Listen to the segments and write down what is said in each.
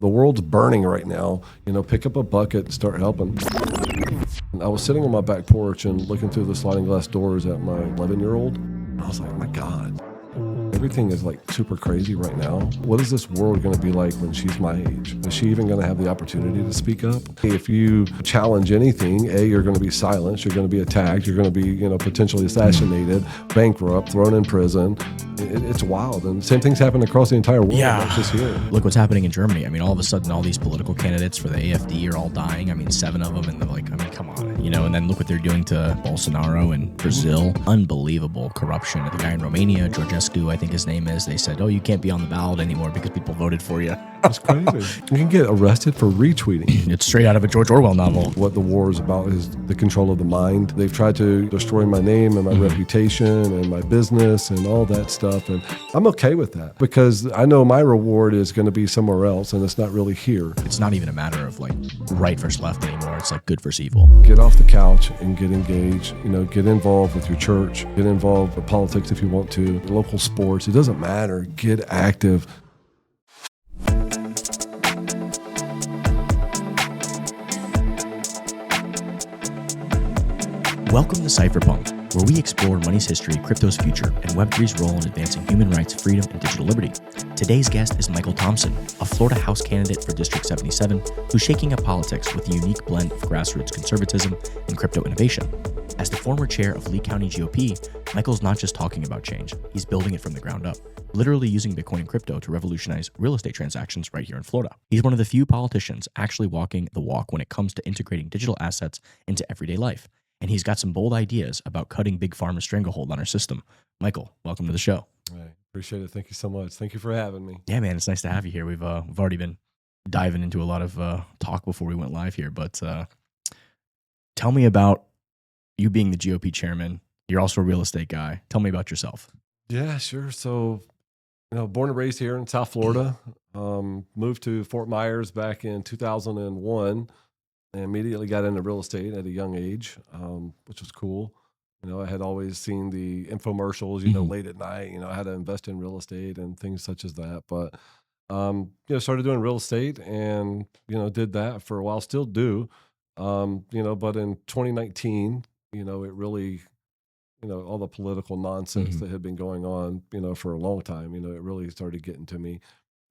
The world's burning right now. Pick up a bucket and start helping. And I was sitting on my back porch and looking through the sliding glass doors at my 11-year-old. I was like, my God, everything is like super crazy right now. What is this world going to be like when she's my age? Is she even going to have the opportunity to speak up? If you challenge anything, you're going to be silenced, you're going to be attacked, you're going to be, potentially assassinated, bankrupt, thrown in prison. It's wild. And same thing's happening across the entire world, not just here. Look what's happening in Germany. I mean, all of a sudden, all these political candidates for the AfD are all dying. I mean, 7 of them, and they're like, I mean, come on, and then look what they're doing to Bolsonaro in Brazil. Unbelievable corruption. The guy in Romania, Georgescu, I think his name is, they said, oh, you can't be on the ballot anymore because people voted for you. It's crazy. You can get arrested for retweeting. It's straight out of a George Orwell novel. What the war is about is the control of the mind. They've tried to destroy my name and my reputation and my business and all that stuff. And I'm okay with that because I know my reward is going to be somewhere else and it's not really here. It's not even a matter of like right versus left anymore. It's like good versus evil. Get off the couch and get engaged. Get involved with your church. Get involved with politics if you want to. Local sports. It doesn't matter. Get active. Welcome to Cypherpunk'd, where we explore money's history, crypto's future, and Web3's role in advancing human rights, freedom, and digital liberty. Today's guest is Michael Thompson, a Florida House candidate for District 77, who's shaking up politics with a unique blend of grassroots conservatism and crypto innovation. As the former chair of Lee County GOP, Michael's not just talking about change, he's building it from the ground up, literally using Bitcoin and crypto to revolutionize real estate transactions right here in Florida. He's one of the few politicians actually walking the walk when it comes to integrating digital assets into everyday life. And he's got some bold ideas about cutting Big Pharma's stranglehold on our system. Michael, welcome to the show. I appreciate it. Thank you so much. Thank you for having me. Yeah, man, it's nice to have you here. We've already been diving into a lot of talk before we went live here, but tell me about you being the GOP chairman. You're also a real estate guy. Tell me about yourself. Yeah, sure. So, born and raised here in South Florida, moved to Fort Myers back in 2001. I immediately got into real estate at a young age, which was cool. I had always seen the infomercials, late at night, how to invest in real estate and things such as that. But, started doing real estate and, did that for a while, still do. But in 2019, it really, all the political nonsense that had been going on, for a long time, it really started getting to me.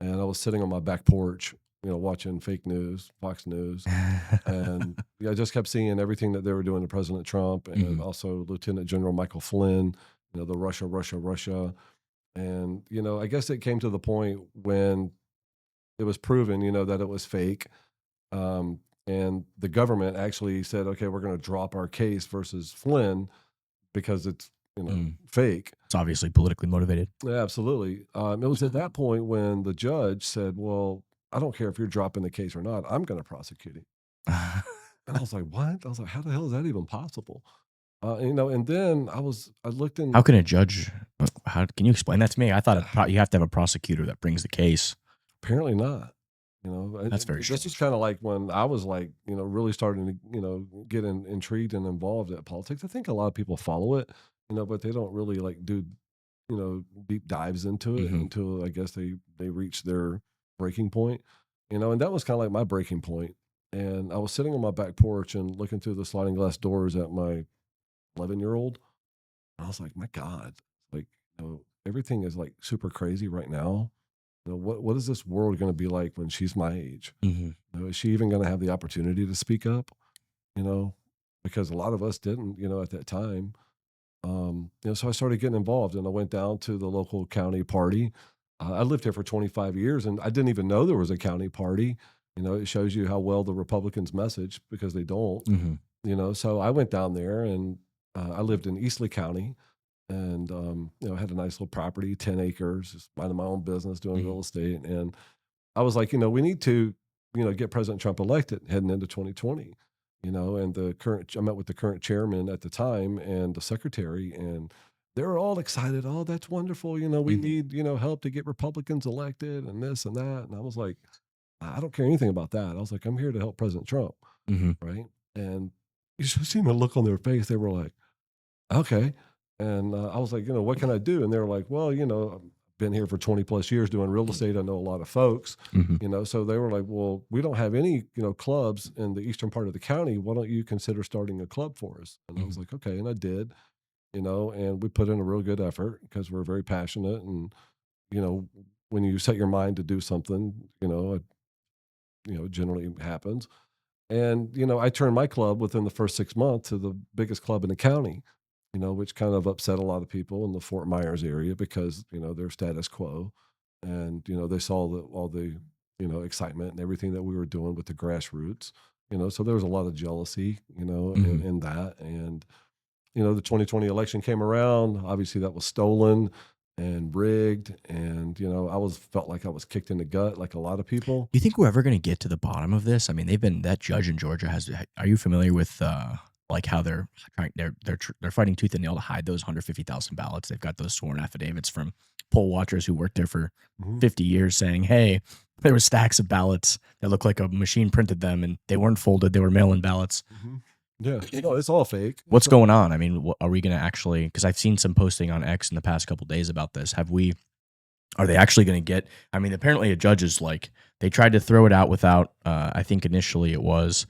And I was sitting on my back porch, watching fake news, Fox News. And I just kept seeing everything that they were doing to President Trump and also Lieutenant General Michael Flynn, the Russia. And, I guess it came to the point when it was proven, that it was fake. And the government actually said, okay, we're going to drop our case versus Flynn because it's, fake. It's obviously politically motivated. Yeah, absolutely. It was at that point when the judge said, well, I don't care if you're dropping the case or not. I'm going to prosecute him. And I was like, what? I was like, how the hell is that even possible? And then I looked in. How can a judge, can you explain that to me? I thought you have to have a prosecutor that brings the case. Apparently not. That's very strange. This is kind of like when I was like, really starting to, get intrigued and involved at politics. I think a lot of people follow it, but they don't really like do, deep dives into it until I guess they reach their breaking point, and that was kind of like my breaking point. And I was sitting on my back porch and looking through the sliding glass doors at my 11-year-old. I was like, my God, like, everything is like super crazy right now. What is this world going to be like when she's my age? Is she even going to have the opportunity to speak up? Because a lot of us didn't, at that time. So I started getting involved and I went down to the local county party. I lived here for 25 years and I didn't even know there was a county party. It shows you how well the Republicans message because they don't, so I went down there and I lived in Eastleigh County and, had a nice little property, 10 acres, just minding my own business, doing real estate. And I was like, we need to, get President Trump elected heading into 2020, and I met with the current chairman at the time and the secretary and they were all excited. Oh, that's wonderful. We need, help to get Republicans elected and this and that. And I was like, I don't care anything about that. I was like, I'm here to help President Trump. Right. And you should see the look on their face. They were like, okay. And I was like, what can I do? And they were like, well, been here for 20 plus years doing real estate. I know a lot of folks, so they were like, well, we don't have any, clubs in the eastern part of the county. Why don't you consider starting a club for us? And I was like, okay. And I did, and we put in a real good effort because we're very passionate. And, when you set your mind to do something, it generally happens. And, I turned my club within the first 6 months to the biggest club in the county, which kind of upset a lot of people in the Fort Myers area because, they're status quo. And, they saw all the, excitement and everything that we were doing with the grassroots, so there was a lot of jealousy, in that. And, the 2020 election came around. Obviously that was stolen and rigged. And, felt like I was kicked in the gut like a lot of people. Do you think we're ever going to get to the bottom of this? I mean, that judge in Georgia are you familiar with, like how they're fighting tooth and nail to hide those 150,000 ballots? They've got those sworn affidavits from poll watchers who worked there for 50 years saying, hey, there were stacks of ballots that looked like a machine printed them and they weren't folded. They were mail-in ballots. Yeah, it's all fake. What's going on? I mean, are we going to actually, because I've seen some posting on X in the past couple of days about this. Are they actually going to get, I mean, apparently a judge is like, they tried to throw it out without, I think initially it was,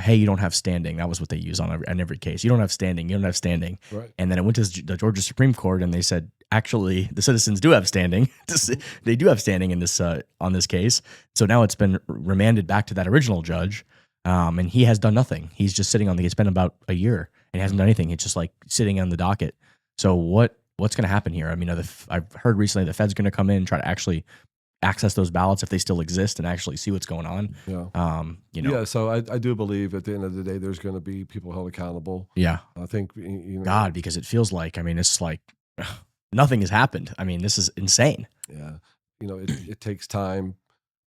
hey, you don't have standing. That was what they use on every case. You don't have standing. You don't have standing. Right. And then it went to the Georgia Supreme Court, and they said, actually, the citizens do have standing. They do have standing in this on this case. So now it's been remanded back to that original judge, and he has done nothing. He's just sitting on the. It's been about a year, and he hasn't done anything. It's just like sitting on the docket. So what's going to happen here? I mean, I've heard recently the Fed's going to come in and try to actually access those ballots if they still exist and actually see what's going on. Yeah. Yeah. So I do believe at the end of the day, there's going to be people held accountable. Yeah. I think, God, because it feels like, I mean, it's like nothing has happened. I mean, this is insane. Yeah. It takes time.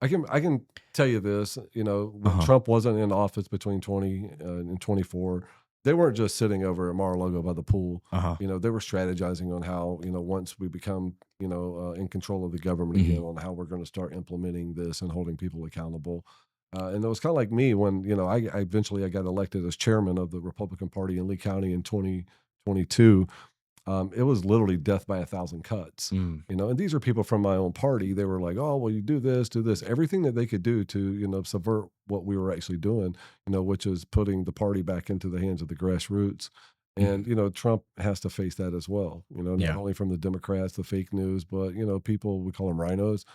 I can tell you this, when Trump wasn't in office between 20 and 24, they weren't just sitting over at Mar-a-Lago by the pool. They were strategizing on how, once we become, in control of the government again, on how we're going to start implementing this and holding people accountable. And it was kind of like me when, I eventually got elected as chairman of the Republican Party in Lee County in 2022. It was literally death by 1,000 cuts, and these are people from my own party. They were like, oh, well, you do this, everything that they could do to, subvert what we were actually doing, which is putting the party back into the hands of the grassroots. And, Trump has to face that as well, not only from the Democrats, the fake news, but, people, we call them rhinos,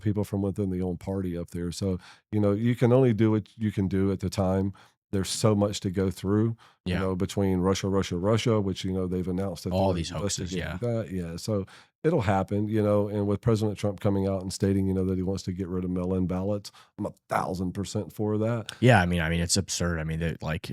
people from within the own party up there. So, you can only do what you can do at the time. There's so much to go through, between Russia, which, they've announced that all these hoaxes. Yeah. That. Yeah. So it'll happen, and with President Trump coming out and stating, that he wants to get rid of mail-in ballots, I'm 1,000% for that. Yeah. I mean, it's absurd. I mean, like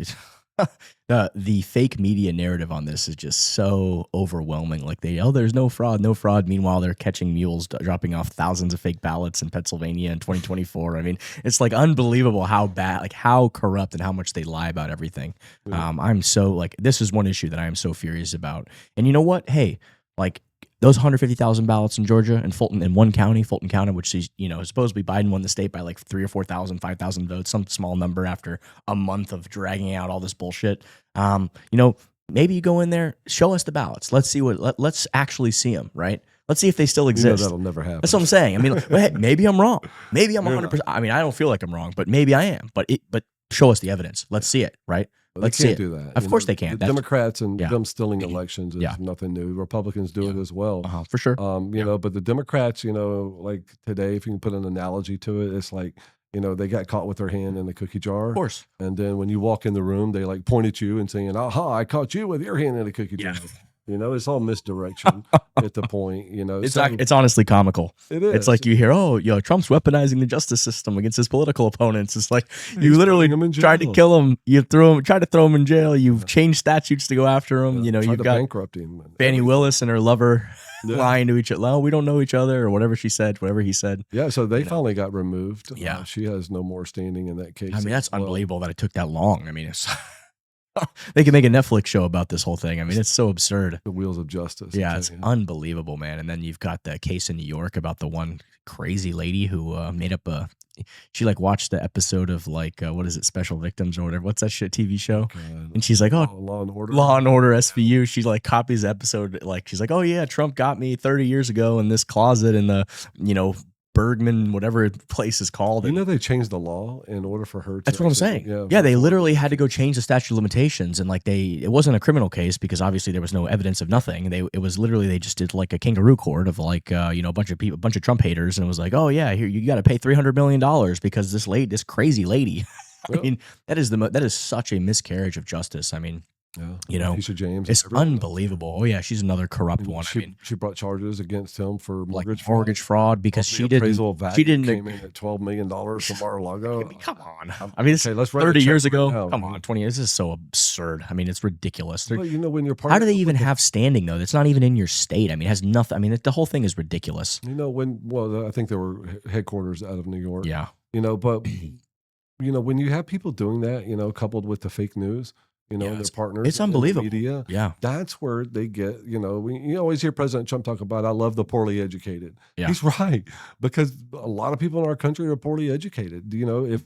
the fake media narrative on this is just so overwhelming. Like there's no fraud. Meanwhile, they're catching mules dropping off thousands of fake ballots in Pennsylvania in 2024. I mean, it's like unbelievable how bad, like how corrupt and how much they lie about everything. Yeah. I'm so like, this is one issue that I am so furious about. And you know what? Hey, like those 150,000 ballots in Georgia and Fulton in one county, Fulton County, which is, supposedly Biden won the state by like 3,000 or 4,000, 5,000 votes, some small number after a month of dragging out all this bullshit. Maybe you go in there, show us the ballots. Let's see let's actually see them, right? Let's see if they still exist. That'll never happen. That's what I'm saying. I mean, maybe I'm wrong. Maybe I'm 100%. I mean, I don't feel like I'm wrong, but maybe I am. But show us the evidence. Let's see it, right? Well, they can't do that. Of course they can't. The Democrats and them stealing elections is nothing new. Republicans do it as well. For sure. But the Democrats, like today, if you can put an analogy to it, it's like, they got caught with their hand in the cookie jar. Of course. And then when you walk in the room, they like point at you and saying, aha, I caught you with your hand in the cookie jar. It's all misdirection at the point, It's honestly comical. It is. It's like you hear, Trump's weaponizing the justice system against his political opponents. It's like you literally tried to kill him. You tried to throw him in jail. You've changed statutes to go after him. You've got bankrupt him. Fannie Willis and her lover lying to each other. Oh, we don't know each other, or whatever she said, whatever he said. Yeah, so they finally got removed. Yeah. She has no more standing in that case. I mean, that's unbelievable that it took that long. I mean, it's... They can make a Netflix show about this whole thing. I mean, it's so absurd. The wheels of justice. Yeah, it's unbelievable, man. And then you've got the case in New York about the one crazy lady who made up a. She like watched the episode of like what is it, Special Victims or whatever. What's that shit TV show? God. And she's like, oh, Law and Order. Law and Order SVU. She like copies the episode. Like she's like, oh yeah, Trump got me 30 years ago in this closet in the Bergman, whatever place is called. You know, they changed the law in order for her to. That's what I'm saying. Yeah, they literally had to go change the statute of limitations, and like it wasn't a criminal case because obviously there was no evidence of nothing. It was literally they just did like a kangaroo court of like a bunch of people, a bunch of Trump haters, and it was like, oh yeah, here you got to pay $300 million because this crazy lady. I mean, that is such a miscarriage of justice. I mean. Yeah, Letitia James. It's unbelievable. Oh yeah, she's another corrupt one. She brought charges against him for mortgage fraud because she didn't came in at $12 million from Mar-a-Lago. I mean, come on. I mean, it's 30 years ago. Come on, 20 years. This is so absurd. I mean, it's ridiculous. Well, when you're part how do they even have standing though? That's not even in your state. I mean, it has nothing. I mean, the whole thing is ridiculous. I think there were headquarters out of New York. Yeah. But when you have people doing that, coupled with the fake news. And their partners. It's unbelievable. Media, yeah, that's where they get. You always hear President Trump talk about, "I love the poorly educated." Yeah. He's right because a lot of people in our country are poorly educated. If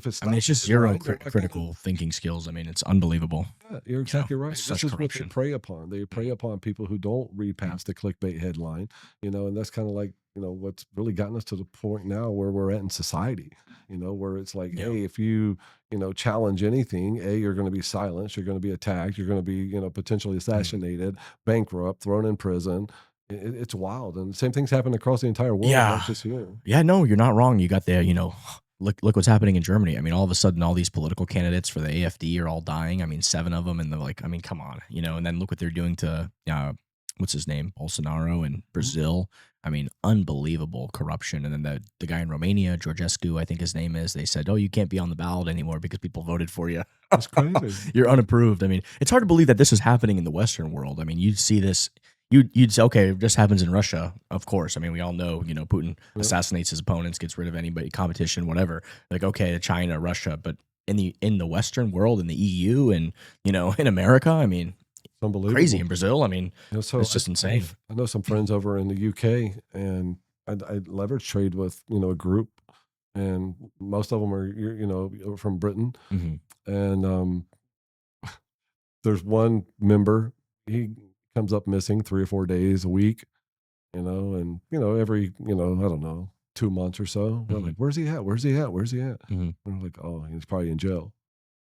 it's, it's just zero critical thinking skills. I mean, it's unbelievable. Yeah, you're exactly right. This is what they prey upon. They prey upon people who don't read past the clickbait headline. And that's kind of like what's really gotten us to the point now where we're at in society. Where it's like, hey, if you challenge anything, you're going to be silenced, you're going to be attacked, you're going to be potentially assassinated, bankrupt, thrown in prison. It's wild, and the same things happen across the entire world. Yeah, not just here. Yeah, no, you're not wrong. You got the Look what's happening in Germany. I mean, all of a sudden, all these political candidates for the AfD are all dying. I mean, 7 of them, and they're like, I mean, come on, and then look what they're doing to what's his name, Bolsonaro in Brazil. I mean, unbelievable corruption. And then the guy in Romania, Georgescu, I think his name is, they said, oh, you can't be on the ballot anymore because people voted for you. That's crazy. You're unapproved. I mean, it's hard to believe that this is happening in the Western world. I mean, you'd see this, you'd say, okay, this happens in Russia, of course. I mean, we all know, Putin assassinates his opponents, gets rid of anybody, competition, whatever. Like, okay, China, Russia, but in the Western world, in the EU, and in America, I mean, unbelievable. Crazy in Brazil. I mean, it's just insane. I know some friends over in the UK, and I leverage trade with a group, and most of them are from Britain, and there's one member, he comes up missing 3 or 4 days a week, and every I don't know, 2 months or so. We're like, where's he at? Where's he at? Where's he at? And we're like, oh, he's probably in jail.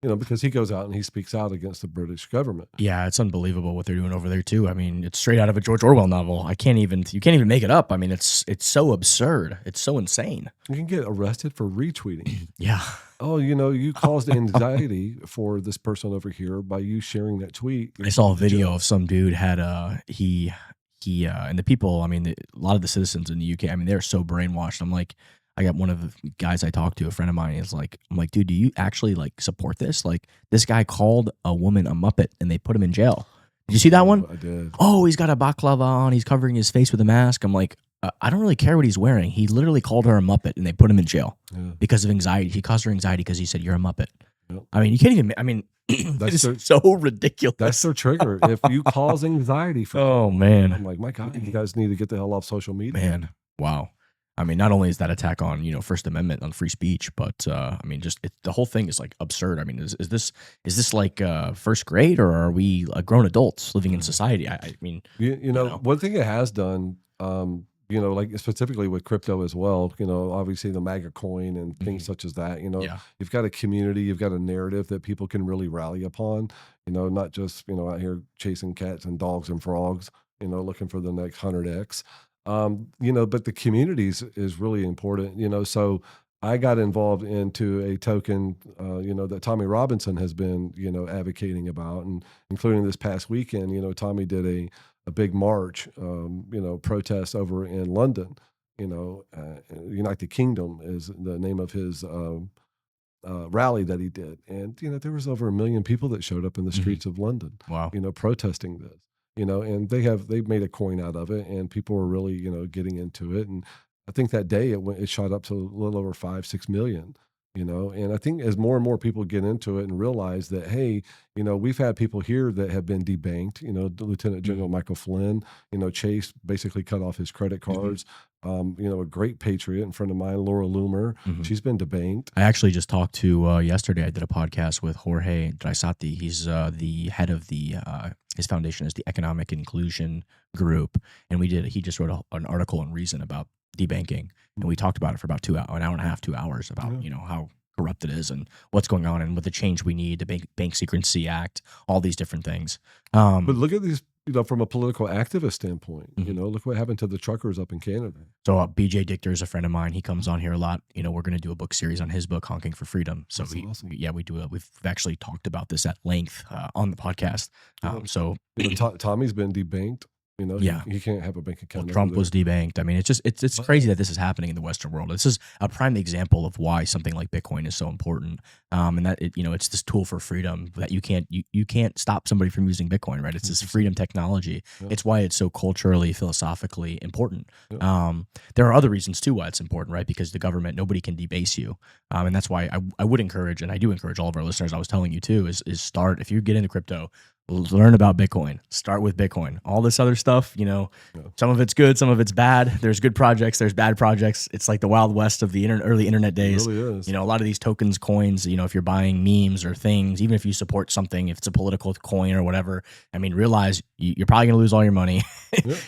Because he goes out and he speaks out against the British government. Yeah, it's unbelievable what they're doing over there too. I mean, it's straight out of a George Orwell novel. You can't even make it up. I mean, it's so absurd. It's so insane. You can get arrested for retweeting. Yeah. Oh, you caused anxiety for this person over here by you sharing that tweet. I saw a video of some dude had he and the people. I mean, a lot of the citizens in the UK. I mean, they're so brainwashed. I'm like. I got one of the guys I talked to, a friend of mine, is like, I'm like, dude, do you actually like support this? Like, this guy called a woman a Muppet and they put him in jail. Did you see that one? I did. Oh, he's got a baklava on. He's covering his face with a mask. I'm like, I don't really care what he's wearing. He literally called her a Muppet and they put him in jail because of anxiety. He caused her anxiety because he said, you're a Muppet. Yep. I mean, you can't even, I mean, that's so ridiculous. That's their trigger. If you cause anxiety for oh, man. I'm like, my God, you guys need to get the hell off social media. Man, wow. I mean, not only is that attack on, First Amendment on free speech, but I mean, just the whole thing is like absurd. I mean, is this like first grade, or are we grown adults living in society? I mean, one thing it has done, like specifically with crypto as well, obviously the MAGA coin and things such as that, you've got a community, you've got a narrative that people can really rally upon, not just, out here chasing cats and dogs and frogs, looking for the next 100X. But the communities is really important, so I got involved into a token, that Tommy Robinson has been, advocating about, and including this past weekend, Tommy did a big march, protest over in London, United Kingdom is the name of his rally that he did. And, there was over 1 million people that showed up in the streets of London, wow, protesting this. And they've made a coin out of it, and people were really, getting into it. And I think that day it shot up to a little over 5-6 million, and I think as more and more people get into it and realize that, hey, we've had people here that have been debanked, Lieutenant General Michael Flynn, Chase basically cut off his credit cards. a great patriot and friend of mine, Laura Loomer. She's been debanked. I actually just talked to yesterday. I did a podcast with Jorge Draisati. He's the head of his foundation is the Economic Inclusion Group, and he just wrote an article in Reason about debanking, and we talked about it for about an hour and a half, 2 hours about how corrupt it is and what's going on and what the change we need, the Bank Secrecy Act, all these different things. But look at these, from a political activist standpoint, look what happened to the truckers up in Canada. So BJ Dichter is a friend of mine. He comes on here a lot. We're going to do a book series on his book, Honking for Freedom. So awesome. we do it. We've actually talked about this at length on the podcast. Tommy's been debanked. He can't have a bank account. Well, Trump was debanked. I mean, it's crazy that this is happening in the Western world. This is a prime example of why something like Bitcoin is so important. And that it's this tool for freedom that you can't stop somebody from using Bitcoin, right? It's this freedom technology. Yeah. It's why it's so culturally, philosophically important. Yeah. There are other reasons too why it's important, right? Because the government, nobody can debase you, and that's why I would encourage, and I do encourage all of our listeners. I was telling you too, is start if you get into crypto. Learn about Bitcoin. Start with Bitcoin. All this other stuff, some of it's good, some of it's bad. There's good projects, there's bad projects. It's like the Wild West of the early internet days. It really is. A lot of these tokens, coins, if you're buying memes or things, even if you support something, if it's a political coin or whatever, realize you're probably going to lose all your money.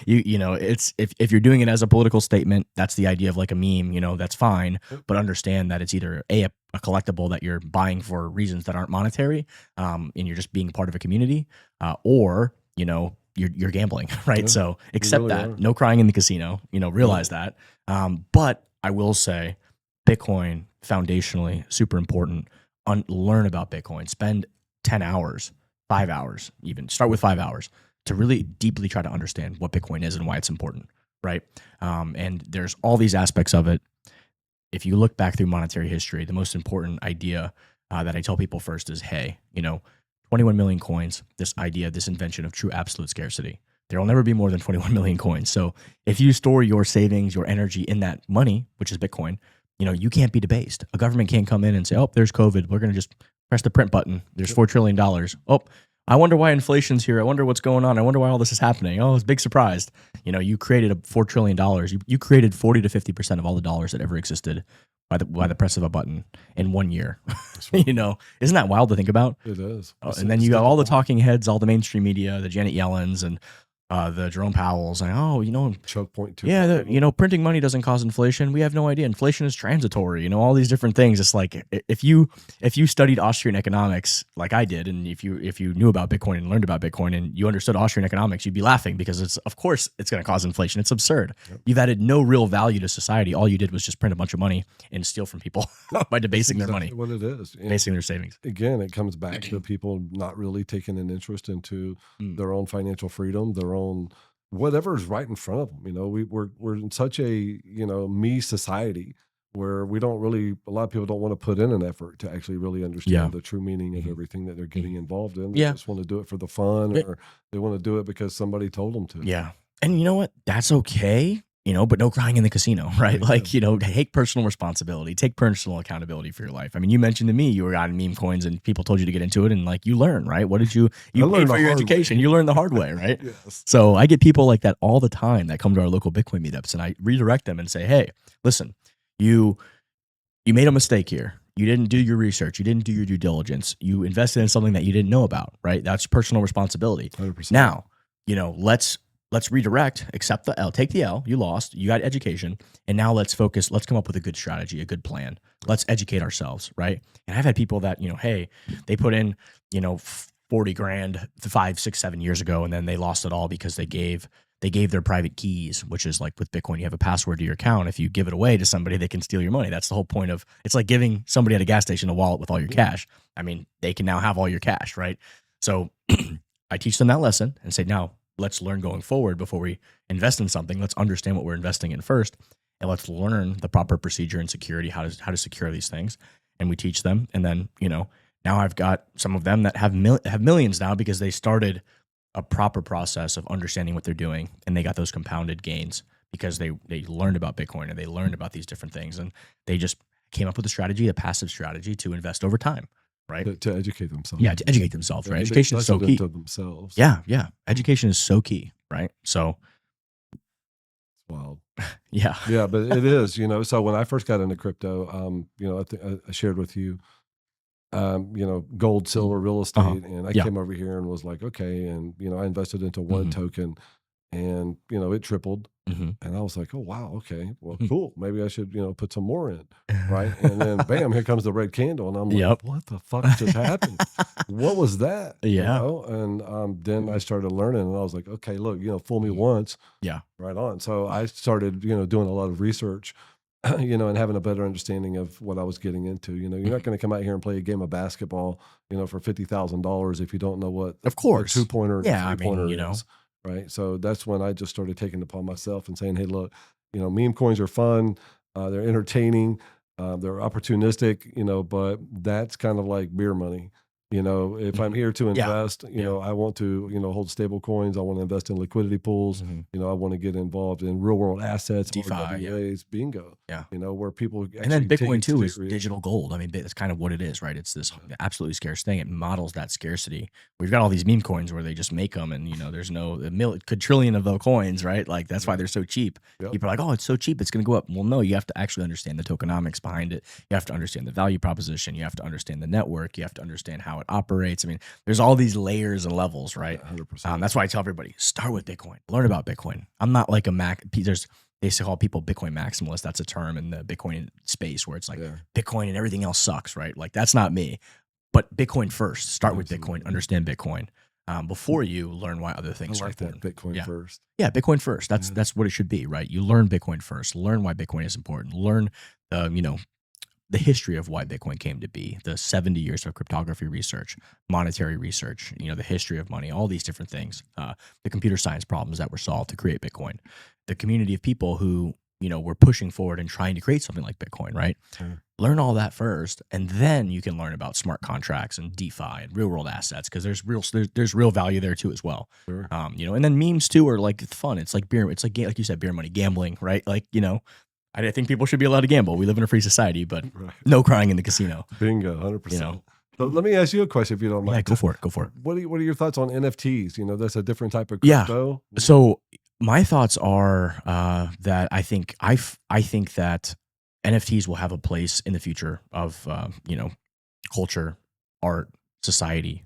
Yeah. It's if you're doing it as a political statement, that's the idea of like a meme, that's fine. Yeah. But understand that it's either a collectible that you're buying for reasons that aren't monetary, and you're just being part of a community, or you're gambling, right? Yeah, so accept really that. No crying in the casino. Realize that. But I will say, Bitcoin foundationally super important. Learn about Bitcoin. Spend 10 hours, 5 hours, even start with 5 hours to really deeply try to understand what Bitcoin is and why it's important, right? And there's all these aspects of it. If you look back through monetary history, the most important idea that I tell people first is, hey, 21 million coins, this invention of true absolute scarcity. There will never be more than 21 million coins. So if you store your savings, your energy in that money, which is Bitcoin, you can't be debased. A government can't come in and say, oh, there's COVID. We're going to just press the print button. There's $4 trillion. Oh, I wonder why inflation's here. I wonder what's going on. I wonder why all this is happening. Oh, it's a big surprise. You created $4 trillion. You created 40 to 50% of all the dollars that ever existed by the press of a button in 1 year. Right. Isn't that wild to think about? It is. And then you got all the talking heads, all the mainstream media, the Janet Yellens and the Jerome Powell's, like, choke point too. Yeah, printing money doesn't cause inflation. We have no idea. Inflation is transitory. All these different things. It's like if you studied Austrian economics like I did, and if you knew about Bitcoin and learned about Bitcoin and you understood Austrian economics, you'd be laughing because of course it's going to cause inflation. It's absurd. Yep. You've added no real value to society. All you did was just print a bunch of money and steal from people by debasing their money. What it is, basing their savings. Again, it comes back to people not really taking an interest into their own financial freedom, their own whatever is right in front of them. We're in such a me society where we don't really, a lot of people don't want to put in an effort to actually really understand the true meaning of everything that they're getting involved in. They just want to do it for the fun, or they want to do it because somebody told them to. Yeah. And you know what? That's okay. But no crying in the casino, right? Like, take personal responsibility, take personal accountability for your life. You mentioned to me you were on meme coins and people told you to get into it, and like you learn, right? What did you paid for your education? Way. You learned the hard way, right? Yes. So I get people like that all the time that come to our local Bitcoin meetups, and I redirect them and say, hey, listen, you made a mistake here. You didn't do your research. You didn't do your due diligence. You invested in something that you didn't know about, right? That's personal responsibility. 100%. Now, let's redirect, accept the L, take the L, you lost, you got education, and now let's focus, let's come up with a good strategy, a good plan. Let's educate ourselves, right? And I've had people that, hey, they put in, 40 grand 5, 6, 7 years ago, and then they lost it all because they gave their private keys, which is like with Bitcoin, you have a password to your account. If you give it away to somebody, they can steal your money. That's the whole point of, it's like giving somebody at a gas station a wallet with all your cash. They can now have all your cash, right? So I teach them that lesson and say, now, let's learn going forward before we invest in something. Let's understand what we're investing in first, and let's learn the proper procedure and security, how to secure these things. And we teach them. And then, now I've got some of them that have millions now because they started a proper process of understanding what they're doing, and they got those compounded gains because they learned about Bitcoin and they learned about these different things, and they just came up with a strategy, a passive strategy to invest over time. Right. To educate themselves. Yeah, to educate themselves, right? Education is so key. To themselves. Yeah. Education is so key, right? So Wild. Yeah. Yeah, but it is, so when I first got into crypto, I think I shared with you, gold, silver, real Uh-huh. estate. And I Yeah. came over here and was like, okay. And, I invested into one token and, it tripled. Mm-hmm. And I was like, oh, wow. Okay. Well, Mhm. cool. Maybe I should, put some more in. Right. And then bam, here comes the red candle. And I'm like, Yep. what the fuck just happened? What was that? Yeah. And then I started learning and I was like, okay, look, fool me once. Yeah. Right on. So I started, doing a lot of research, and having a better understanding of what I was getting into. You're not going to come out here and play a game of basketball, for $50,000 if you don't know what Of course. a 2-pointer, Yeah, I and a 3-pointer mean, is. Right. So that's when I just started taking it upon myself and saying, hey, look, meme coins are fun. They're entertaining. They're opportunistic, but that's kind of like beer money. If I'm here to Yeah. invest, I want to, hold stable coins. I want to invest in liquidity pools. Mhm. I want to get involved in real world assets, DeFi, RWAs, bingo. Yeah. Where people And then actually take Bitcoin it too is serious. digital gold. I mean, that's kind of what it is, right? It's this absolutely scarce thing. It models that scarcity. We've got all these meme coins where they just make them, and there's no quadrillion of those coins, right? Like that's why they're so cheap. Yep. People are like, oh, it's so cheap, it's going to go up. Well, no, you have to actually understand the tokenomics behind it. You have to understand the value proposition. You have to understand the network. You have to understand how it operates. I mean, there's all these layers and levels, right? 100%. That's why I tell everybody, start with Bitcoin. Learn about Bitcoin. I'm not like they call people Bitcoin maximalists. That's a term in the Bitcoin space where it's like Bitcoin and everything else sucks, right? Like that's not me. But Bitcoin first. Start with Bitcoin. Understand Bitcoin before you learn why other things I like are important. that. Bitcoin first. Yeah, Bitcoin first. That's what it should be, right? You learn Bitcoin first. Learn why Bitcoin is important. Learn, the history of why Bitcoin came to be, the 70 years of cryptography research, monetary research, the history of money, all these different things, the computer science problems that were solved to create Bitcoin, the community of people who, were pushing forward and trying to create something like Bitcoin, right? Sure. Learn all that first, and then you can learn about smart contracts and DeFi and real world assets because there's real value there too as well. Sure. And then memes too are like fun. It's like beer. It's like you said, beer money, gambling, right? Like I think people should be allowed to gamble. We live in a free society, but no crying in the casino. Bingo, 100%. So let me ask you a question if you don't mind. Yeah, go for it. Go for it. What are your thoughts on NFTs? That's a different type of crypto. Yeah. So my thoughts are that I think that NFTs will have a place in the future of culture, art, society.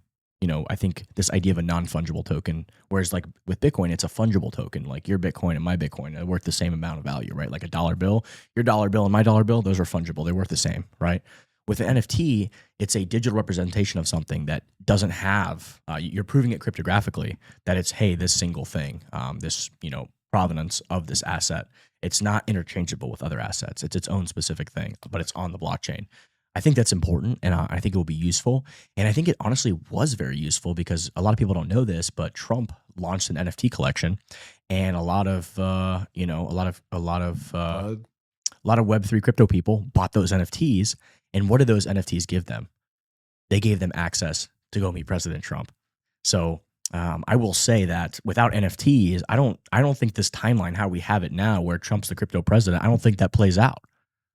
I think this idea of a non-fungible token, whereas like with Bitcoin, it's a fungible token. Like your Bitcoin and my Bitcoin are worth the same amount of value, right? Like a dollar bill, your dollar bill and my dollar bill, those are fungible. They're worth the same, right? With an NFT, it's a digital representation of something that doesn't have, you're proving it cryptographically that it's, hey, this single thing, this, provenance of this asset. It's not interchangeable with other assets. It's its own specific thing, but it's on the blockchain. I think that's important, and I think it will be useful. And I think it honestly was very useful because a lot of people don't know this, but Trump launched an NFT collection, and a lot of Web3 crypto people bought those NFTs. And what did those NFTs give them? They gave them access to go meet President Trump. So I will say that without NFTs, I don't think this timeline, how we have it now, where Trump's the crypto president, I don't think that plays out.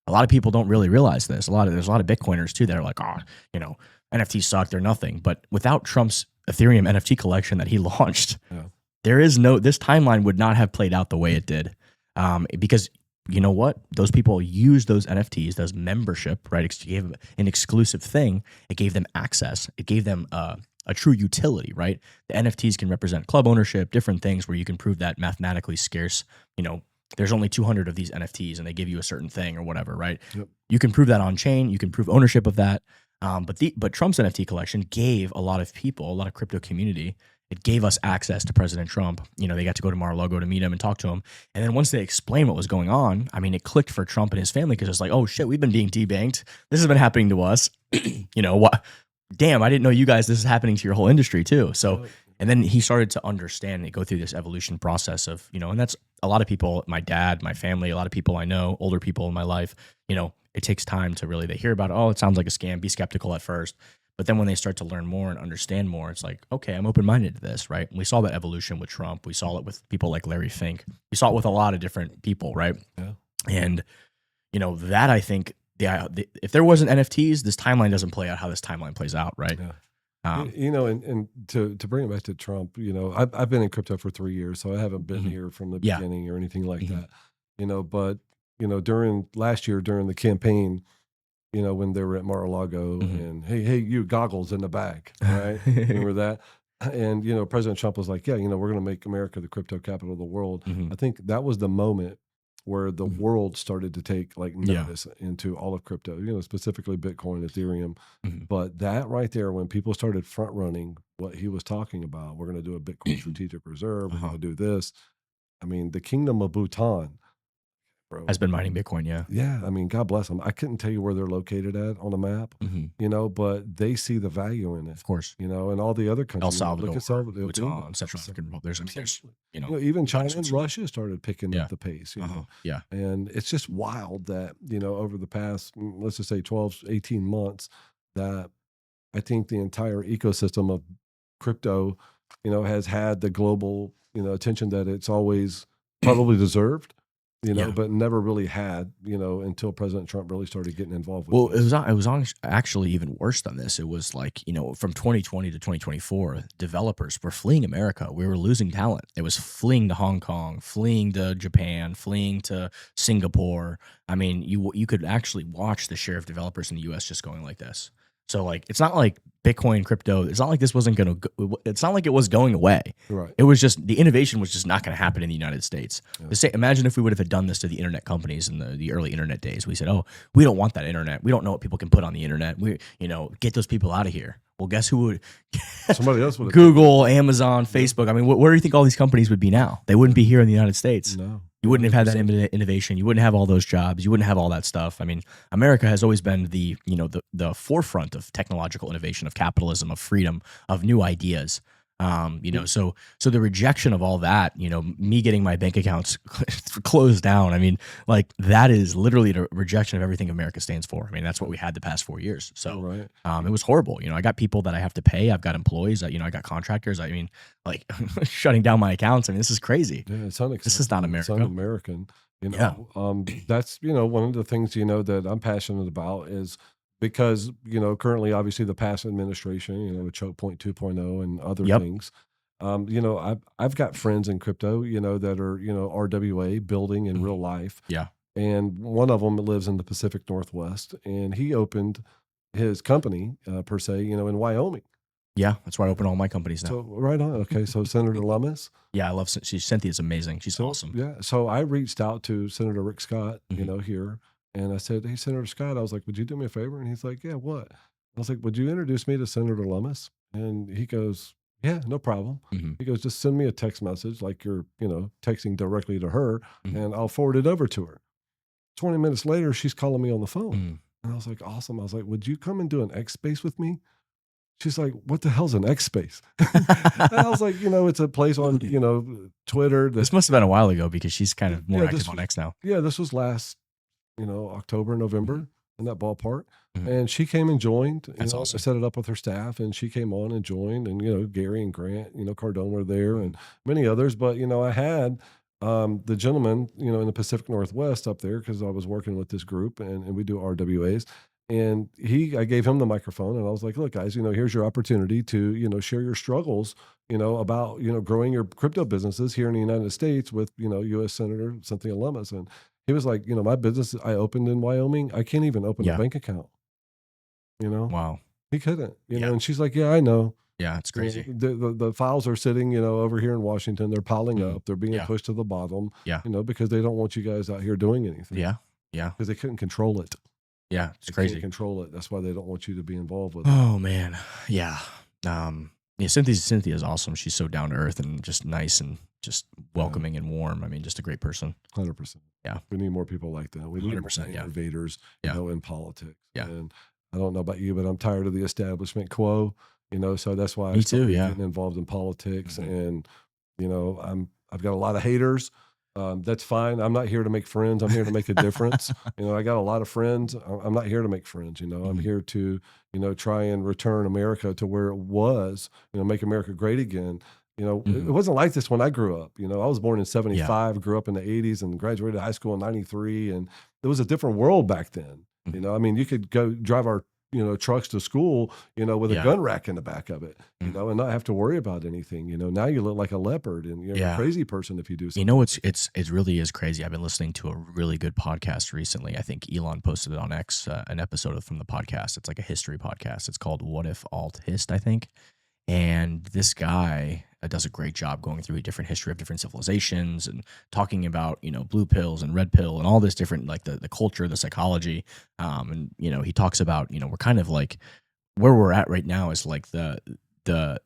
A lot of people don't really realize this. There's a lot of Bitcoiners too that are like, NFTs suck, they're nothing. But without Trump's Ethereum NFT collection that he launched, this timeline would not have played out the way it did. Because you know what? Those people used those NFTs, those membership, right? It gave them an exclusive thing. It gave them access. It gave them a true utility, right? The NFTs can represent club ownership, different things where you can prove that mathematically scarce, there's only 200 of these NFTs and they give you a certain thing or whatever, right? Yep. You can prove that on chain. You can prove ownership of that. But Trump's NFT collection gave a lot of people, a lot of crypto community, it gave us access to President Trump. They got to go to Mar-a-Lago to meet him and talk to him. And then once they explained what was going on, I mean, it clicked for Trump and his family because it's like, oh shit, we've been being debanked. This has been happening to us. What? Damn, I didn't know you guys, this is happening to your whole industry too. So, and then he started to understand and go through this evolution process of, and that's a lot of people, my dad, my family, a lot of people I know, older people in my life, it takes time to really, they hear about, oh, it sounds like a scam, be skeptical at first. But then when they start to learn more and understand more, it's like, okay, I'm open-minded to this, right? And we saw that evolution with Trump. We saw it with people like Larry Fink. We saw it with a lot of different people, right? Yeah. And, that I think, if there wasn't NFTs, this timeline doesn't play out how this timeline plays out, right? Yeah. You know, and to bring it back to Trump, you know, I've been in crypto for 3 years, so I haven't been here from the Yeah. beginning or anything like that. You know, but you know, during last year during the campaign, you know, when they were at Mar-a-Lago and hey, you goggles in the back, right? Remember that? And you know, President Trump was like, yeah, you know, we're going to make America the crypto capital of the world. I think that was the moment where the world started to take like notice into all of crypto, you know, specifically Bitcoin, Ethereum. But that right there, when people started front running what he was talking about, we're going to do a Bitcoin strategic reserve, we're going to do this. I mean, the Kingdom of Bhutan, bro. Has been mining Bitcoin, yeah. Yeah, I mean, God bless them. I couldn't tell you where they're located at on a map, you know, but they see the value in it. Of course. You know, and all the other countries. El Salvador, look at Salvador, Bhutan, Central African Republic. There's, you know, even China and Russia started picking up the pace, you know. Yeah. And it's just wild that, you know, over the past, let's just say 12, 18 months, that I think the entire ecosystem of crypto, you know, has had the global, you know, attention that it's always probably deserved. You know, but never really had, you know, until President Trump really started getting involved with Well, this. it was actually even worse than this. It was like, you know, from 2020 to 2024, developers were fleeing America. We were losing talent. It was fleeing to Hong Kong, fleeing to Japan, fleeing to Singapore. I mean, you could actually watch the share of developers in the U.S. just going like this. So like, it's not like Bitcoin crypto. It's not like this wasn't going to, it's not like it was going away. Right. It was just, the innovation was just not going to happen in the United States. Imagine if we would have done this to the internet companies in the early internet days. We said, oh, we don't want that internet. We don't know what people can put on the internet. We, you know, get those people out of here. Well, guess who would? Somebody else would. Google, Amazon, Facebook. I mean, where do you think all these companies would be now? They wouldn't be here in the United States. No. You wouldn't have had that innovation. You wouldn't have all those jobs. You wouldn't have all that stuff. I mean, America has always been the, you know, the forefront of technological innovation, of capitalism, of freedom, of new ideas. You know, so the rejection of all that, you know, me getting my bank accounts closed down. I mean, like that is literally the rejection of everything America stands for. I mean, that's what we had the past 4 years. So, it was horrible. You know, I got people that I have to pay. I've got employees. You know, I got contractors. I mean, like shutting down my accounts. I mean, this is crazy. Yeah, it's unacceptable. This is not America. It's un-American. You know, that's, you know, one of the things, you know, that I'm passionate about is because, you know, currently, obviously, the past administration, you know, with Choke Point 2.0 and other things, you know, I've got friends in crypto, you know, that are, you know, RWA building in real life. Yeah. And one of them lives in the Pacific Northwest, and he opened his company, per se, you know, in Wyoming. Yeah, that's where I open all my companies now. So right on. Okay, so Senator Lummis. Yeah, I love Cynthia's amazing. She's awesome. Yeah, so I reached out to Senator Rick Scott, you know, here. And I said, hey, Senator Scott, I was like, would you do me a favor? And he's like, yeah, what? I was like, would you introduce me to Senator Lummis? And he goes, yeah, no problem. He goes, just send me a text message like you're, you know, texting directly to her, and I'll forward it over to her. 20 minutes later, she's calling me on the phone. And I was like, awesome. I was like, would you come and do an X space with me? She's like, what the hell's an X space? And I was like, you know, it's a place on, you know, Twitter. This must have been a while ago because she's kind of more active on X now. Yeah, this was last, you know, October, November in that ballpark. And she came and joined. That's awesome. I set it up with her staff, and she came on and joined. And, you know, Gary and Grant, you know, Cardone were there and many others. But, you know, I had the gentleman, you know, in the Pacific Northwest up there because I was working with this group and we do RWAs. And I gave him the microphone, and I was like, look, guys, you know, here's your opportunity to, you know, share your struggles, you know, about, you know, growing your crypto businesses here in the United States with, you know, U.S. Senator Cynthia Lummis. And he was like, you know, my business I opened in Wyoming, I can't even open a bank account, you know? Wow. He couldn't, you know? And she's like, yeah, I know. Yeah, it's crazy. The files are sitting, you know, over here in Washington. They're piling up. They're being pushed to the bottom, you know, because they don't want you guys out here doing anything. Yeah. Because they couldn't control it. Yeah, it's crazy. crazy. Control it. That's why they don't want you to be involved with it. Oh man, yeah. Yeah, Cynthia's awesome. She's so down to earth and just nice and just welcoming and warm. I mean, just a great person. 100%. Yeah, we need more people like that. We need 100%, more innovators, you know, in politics. Yeah, and I don't know about you, but I'm tired of the establishment quo. You know, so that's why Me too. Yeah, getting involved in politics, and you know, I've got a lot of haters. That's fine. I'm not here to make friends. I'm here to make a difference. You know, I got a lot of friends. I'm not here to make friends. You know, I'm here to, you know, try and return America to where it was, you know, make America great again. You know, it wasn't like this when I grew up. You know, I was born in 75, grew up in the 80s and graduated high school in 93. And it was a different world back then. You know, I mean, you could go drive our trucks to school, with a Yeah. gun rack in the back of it, Mm. and not have to worry about anything. Now you look like a leopard and you're a Yeah. crazy person if you do something. It really is crazy. I've been listening to a really good podcast recently. I think Elon posted it on X, an episode from the podcast. It's like a history podcast. It's called What If Alt Hist, I think. And this guy does a great job going through a different history of different civilizations and talking about, blue pills and red pill and all this different, like the culture, the psychology. And, he talks about, we're kind of like where we're at right now is like the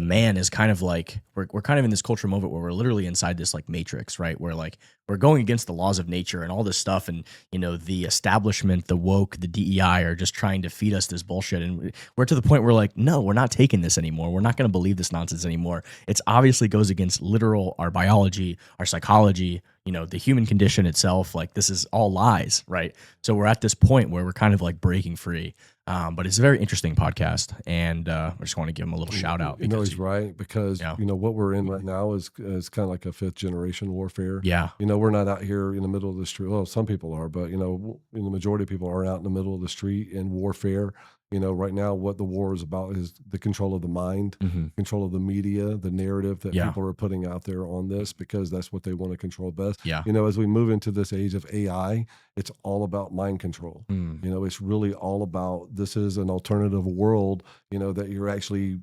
man is kind of like we're kind of in this cultural moment where we're literally inside this like matrix, right? Where like we're going against the laws of nature and all this stuff, and the establishment, the woke, the DEI are just trying to feed us this bullshit, and we're to the point where like, no, we're not taking this anymore. We're not going to believe this nonsense anymore. It's obviously goes against literal our biology, our psychology, the human condition itself. Like this is all lies, right? So we're at this point where we're kind of like breaking free. But it's a very interesting podcast, and I just want to give him a little shout out. He's right, because what we're in right now is kind of like a 5th generation warfare. Yeah, we're not out here in the middle of the street. Well, some people are, but the majority of people aren't out in the middle of the street in warfare. Right now, what the war is about is the control of the mind, control of the media, the narrative that people are putting out there on this, because that's what they want to control best. Yeah. As we move into this age of AI, it's all about mind control. It's really all about, this is an alternative world, that you're actually,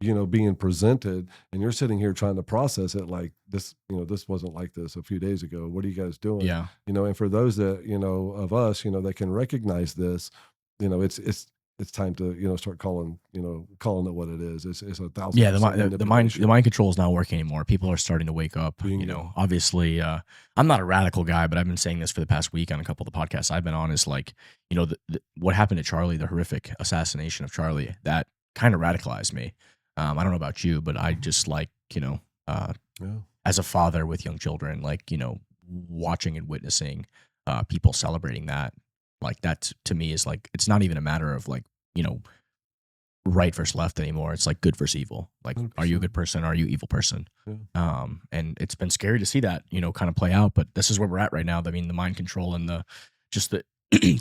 being presented, and you're sitting here trying to process it like this, this wasn't like this a few days ago. What are you guys doing? Yeah. And for those that, of us, that can recognize this, it's time to start calling it what it is. It's 1,000%. Yeah, the mind control is not working anymore. People are starting to wake up. Obviously, I'm not a radical guy, but I've been saying this for the past week on a couple of the podcasts I've been on. Is like, what happened to Charlie, the horrific assassination of Charlie, that kind of radicalized me. I don't know about you, but I just like as a father with young children, like watching and witnessing people celebrating that. Like that to me is like, it's not even a matter of like, right versus left anymore. It's like good versus evil. Like, 100%. Are you a good person? Or are you an evil person? Yeah. And it's been scary to see that, kind of play out, but this is where we're at right now. I mean, the mind control and the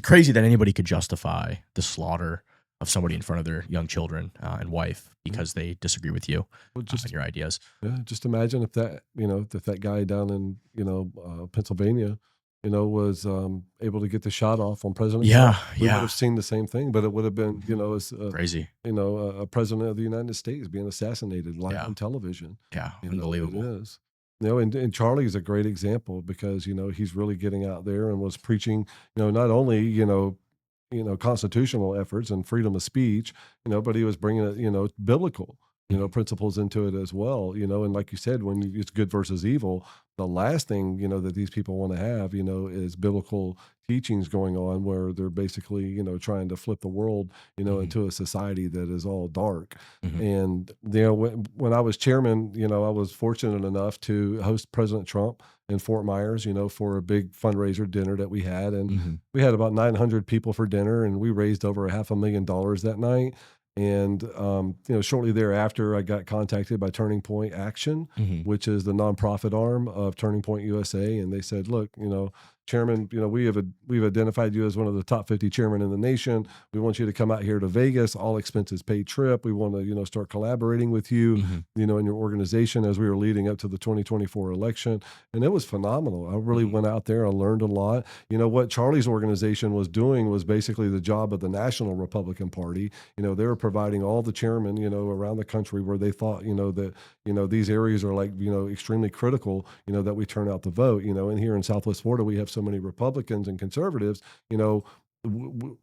crazy that anybody could justify the slaughter of somebody in front of their young children and wife because they disagree with you and your ideas. Yeah. Just imagine if that, if that guy down in, Pennsylvania, was able to get the shot off on President Trump. We would have seen the same thing, but it would have been, as crazy. A president of the United States being assassinated live on television. Yeah, unbelievable. It is. And Charlie is a great example because, he's really getting out there and was preaching, not only, constitutional efforts and freedom of speech, but he was bringing it, biblical, principles into it as well, and like you said, when it's good versus evil, the last thing, that these people want to have, is biblical teachings going on where they're basically, trying to flip the world, into a society that is all dark. And, when I was chairman, I was fortunate enough to host President Trump in Fort Myers, for a big fundraiser dinner that we had. And we had about 900 people for dinner, and we raised over $500,000 that night. And, shortly thereafter, I got contacted by Turning Point Action, which is the nonprofit arm of Turning Point USA. And they said, look, Chairman, we've identified you as one of the top 50 chairmen in the nation. We want you to come out here to Vegas, all expenses paid trip. We want to, start collaborating with you, in your organization as we were leading up to the 2024 election. And it was phenomenal. I really went out there. I learned a lot. What Charlie's organization was doing was basically the job of the National Republican Party. They were providing all the chairmen, around the country where they thought, that, these areas are like, extremely critical, that we turn out the vote, and here in Southwest Florida, we have so many Republicans and conservatives, a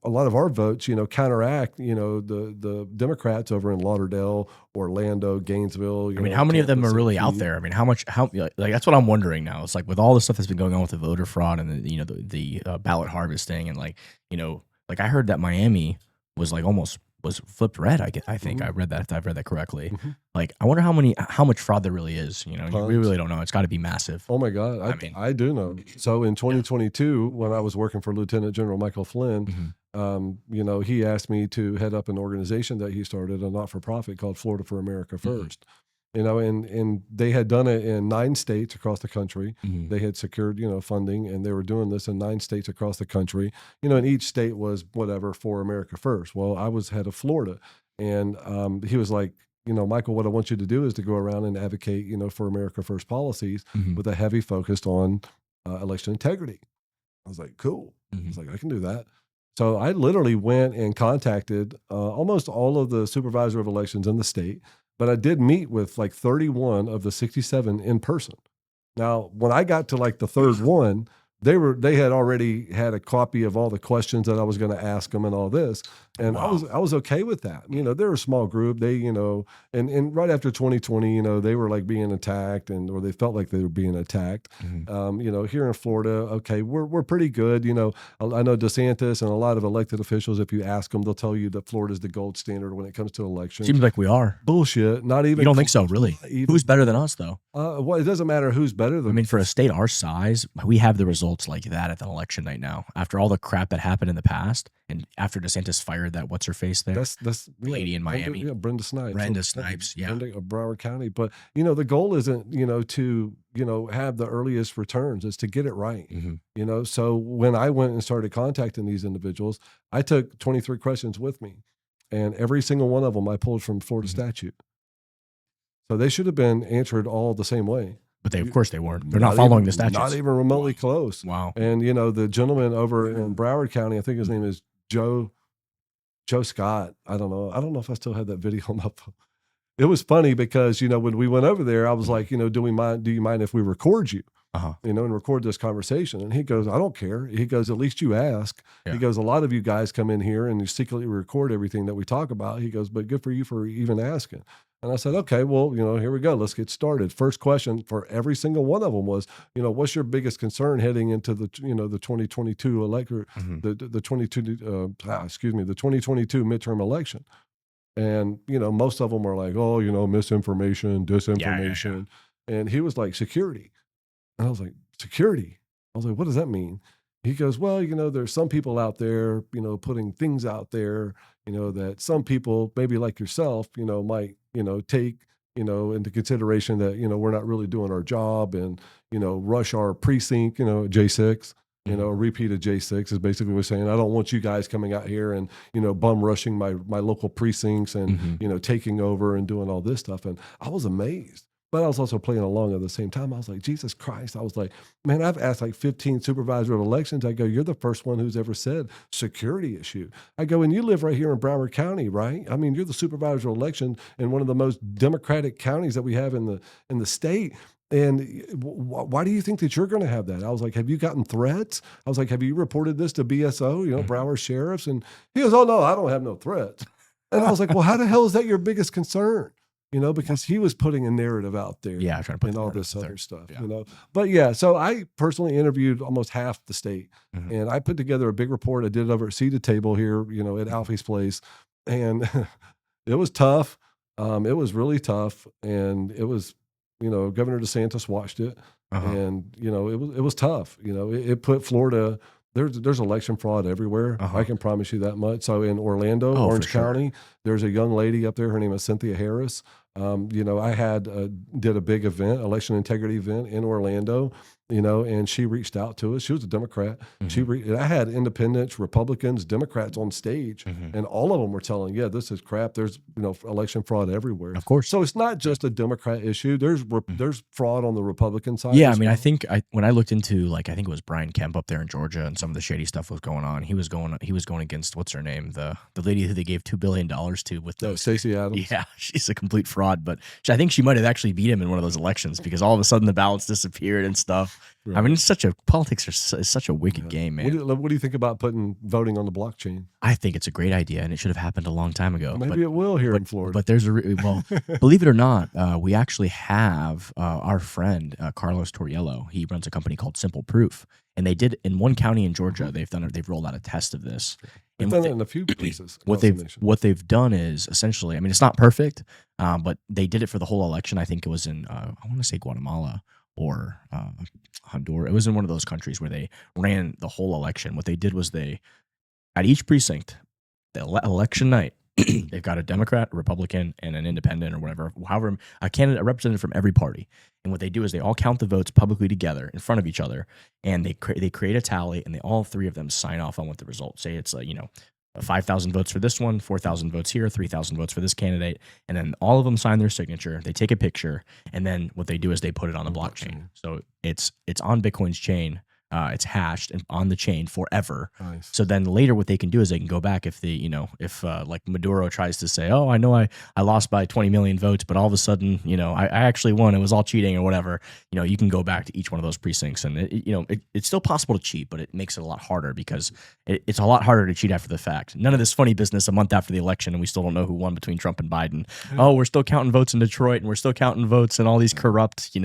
lot of our votes, counteract, the Democrats over in Lauderdale, Orlando, Gainesville. I mean, how many of them are really out there? I mean, how like that's what I'm wondering now. It's like with all the stuff that's been going on with the voter fraud and the ballot harvesting and like I heard that Miami was like almost was flipped red. I think I read that, if I've read that correctly. Like, I wonder how much fraud there really is. We really don't know. It's got to be massive. Oh my God. I do know. So in 2022, when I was working for Lieutenant General Michael Flynn, he asked me to head up an organization that he started, a not-for-profit called Florida for America First. and they had done it in 9 states across the country. Mhm. They had secured, funding, and they were doing this in 9 states across the country. And each state was whatever for America First. Well, I was head of Florida, and he was like, Michael, what I want you to do is to go around and advocate, for America First policies Mhm. with a heavy focus on election integrity. I was like, cool. I was Mhm. like, I can do that. So I literally went and contacted almost all of the supervisor of elections in the state, but I did meet with like 31 of the 67 in person. Now, when I got to like the third one, they had already had a copy of all the questions that I was going to ask them and all this, and Wow. I was okay with that. They're a small group. They, and right after 2020, they were like being attacked, or they felt like they were being attacked. Mhm. Here in Florida, okay, we're pretty good. I know DeSantis and a lot of elected officials. If you ask them, they'll tell you that Florida's the gold standard when it comes to elections. Seems like we are. Bullshit. Not even. You don't think so, really? not even- Who's better than us, though? Well, it doesn't matter who's better than. I mean, for a state our size, we have the results like that at the election night now. After all the crap that happened in the past, and after DeSantis fired that what's her face there, That's lady in Miami. Brenda Snipes. Brenda Snipes, yeah. Brenda of Broward County. But the goal isn't to have the earliest returns. It's to get it right. Mhm. So when I went and started contacting these individuals, I took 23 questions with me, and every single one of them I pulled from Florida Mhm. statute. So they should have been answered all the same way. But of course, they weren't. They're not following the statutes. Not even remotely close. Wow. And the gentleman over in Broward County, I think his name is Joe Scott. I don't know if I still have that video on my phone. It was funny because when we went over there, I was like, do you mind if we record you? Uh-huh. And record this conversation. And he goes, I don't care. He goes, at least you ask. Yeah. He goes, a lot of you guys come in here and you secretly record everything that we talk about. He goes, but good for you for even asking. And I said, okay, well, here we go. Let's get started. First question for every single one of them was, what's your biggest concern heading into the 2022 election, Mhm. the 2022 midterm election. And, most of them were like, oh, misinformation, disinformation. And he was like, security. And I was like, security? I was like, what does that mean? He goes, well, there's some people out there, putting things out there, that some people, maybe like yourself, might, take, into consideration that, we're not really doing our job and, rush our precinct, J6. A repeat of J6 is basically what saying, I don't want you guys coming out here and, bum rushing my local precincts and, Mhm. Taking over and doing all this stuff. And I was amazed. But I was also playing along at the same time. I was like, Jesus Christ. I was like, man, I've asked like 15 supervisor of elections. I go, you're the first one who's ever said security issue. I go, and you live right here in Broward County, right? I mean, you're the supervisor of election in one of the most democratic counties that we have in the state. And why do you think that you're going to have that? I was like, have you gotten threats? I was like, have you reported this to BSO, Broward sheriffs? And he goes, oh, no, I don't have no threats. And I was like, well, how the hell is that your biggest concern? Because he was putting a narrative out there, Yeah, trying to put and the all narrative this out other there. stuff, Yeah. But yeah, so I personally interviewed almost half the state, Mhm. and I put together a big report. I did it over at Seated Table here, at Alfie's place, and it was tough. It was really tough, and it was, Governor DeSantis watched it, Uh-huh. and it was tough. It put Florida. There's election fraud everywhere. Uh-huh. I can promise you that much. So in Orlando, Oh, for Orange sure. County, there's a young lady up there. Her name is Cynthia Harris. I did a big event, election integrity event in Orlando, and she reached out to us. She was a Democrat. Mhm. I had independents, Republicans, Democrats on stage, Mhm. and all of them were telling, yeah, this is crap. There's, election fraud everywhere. Of course. So it's not just a Democrat issue. There's fraud on the Republican side. Yeah, I as mean, I well. think when I looked into I think it was Brian Kemp up there in Georgia, and some of the shady stuff was going on. He was going against what's her name, the lady who they gave $2 billion to with No, those. Stacey Adams. Yeah, she's a complete fraud, but I think she might have actually beat him in one of those elections because all of a sudden the ballots disappeared and stuff. I mean, politics is such a wicked game, man. What do you think about putting voting on the blockchain? I think it's a great idea, and it should have happened a long time ago. Maybe it will here in Florida. But there's well, believe it or not, we actually have our friend Carlos Torriello. He runs a company called Simple Proof, and they did in one county in Georgia. They've rolled out a test of this. They've And done it in a few places. what they've done is essentially, I mean, it's not perfect, but they did it for the whole election. I think it was in I want to say Guatemala or Honduras. It was in one of those countries where they ran the whole election. What they did was at each precinct, the election night, they've got a Democrat, a Republican, and an independent or whatever, however, a candidate, a representative from every party. And what they do is they all count the votes publicly together in front of each other, and they create a tally, and all three of them sign off on what the results say. It's like, 5,000 votes for this one, 4,000 votes here, 3,000 votes for this candidate, and then all of them sign their signature. They take a picture, and then what they do is they put it on the blockchain. So it's on Bitcoin's chain. It's hashed and on the chain forever. Nice. So then later what they can do is they can go back if if like Maduro tries to say, oh, I know I lost by 20 million votes, but all of a sudden, I actually won. It was all cheating or whatever. You can go back to each one of those precincts, and it's still possible to cheat, but it makes it a lot harder because it's a lot harder to cheat after the fact. None of this funny business a month after the election, and we still don't know who won between Trump and Biden. Yeah. Oh, we're still counting votes in Detroit, and we're still counting votes in all these corrupt,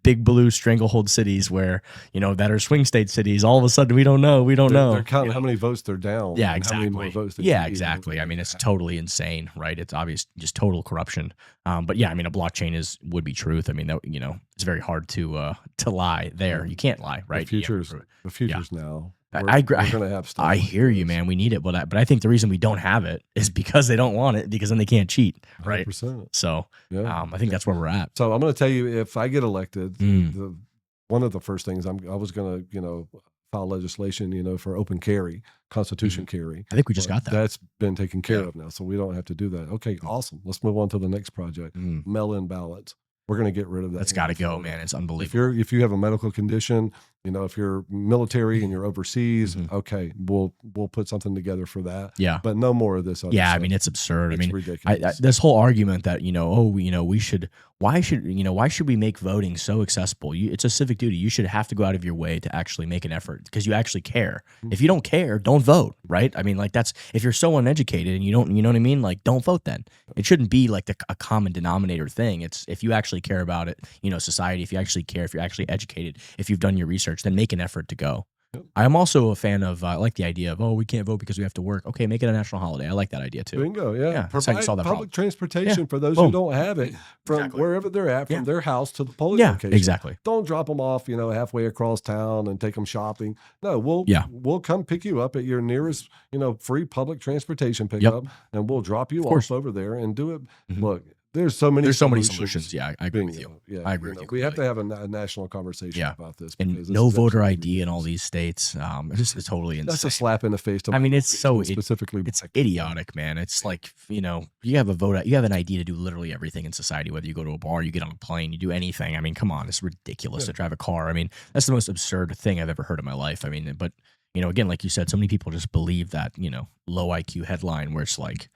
big blue stranglehold cities where, that are swing state cities. All of a sudden, we don't know. They're counting how many votes they're down. Yeah, exactly. How many more votes exactly. I mean, it's totally insane, right? It's obvious, just total corruption. But yeah, I mean, a blockchain would be truth. I mean, it's very hard to lie there. You can't lie, right? The future's now. We're going to have stuff. I hear you, man. We need it, but I think the reason we don't have it is because they don't want it, because then they can't cheat, right? 100%. So I think that's where we're at. So I'm going to tell you, if I get elected, one of the first things I was going to, file legislation, for open carry, constitution carry. I think we just got that. That's been taken care of now, so we don't have to do that. Okay, awesome. Let's move on to the next project. Mail-in ballots. We're going to get rid of that. That's got to go, man. It's unbelievable. If you have a medical condition, if you're military and you're overseas, okay, we'll put something together for that. Yeah. But no more of this. Yeah, I mean, it's absurd. It's ridiculous. This whole argument that, why should we make voting so accessible? It's a civic duty. You should have to go out of your way to actually make an effort because you actually care. If you don't care, don't vote, right? I mean, like if you're so uneducated and you don't, you know what I mean? Like, don't vote then. It shouldn't be like a common denominator thing. It's if you actually care about it, society, if you actually care, if you're actually educated, if you've done your research, then make an effort to go. I am also a fan of, I like the idea of, we can't vote because we have to work. Okay, make it a national holiday. I like that idea too. Bingo, yeah. Provide public transportation for those Boom. who don't have it from wherever they're at, from their house to the polling location. Exactly. Don't drop them off, halfway across town and take them shopping. No, we'll come pick you up at your nearest, free public transportation pickup, and we'll drop you off over there and do it. Look, There's so many solutions. Yeah, I agree with you. Yeah, I agree with you. We have to have a national conversation about this. And no voter ID in all these states. It's totally insane. That's a slap in the face. I mean, it's so specifically. It's idiotic, man. It's like, you have you have an ID to do literally everything in society. Whether you go to a bar, you get on a plane, you do anything. I mean, come on, it's ridiculous to drive a car. I mean, that's the most absurd thing I've ever heard in my life. I mean, but again, like you said, so many people just believe that low IQ headline where it's like,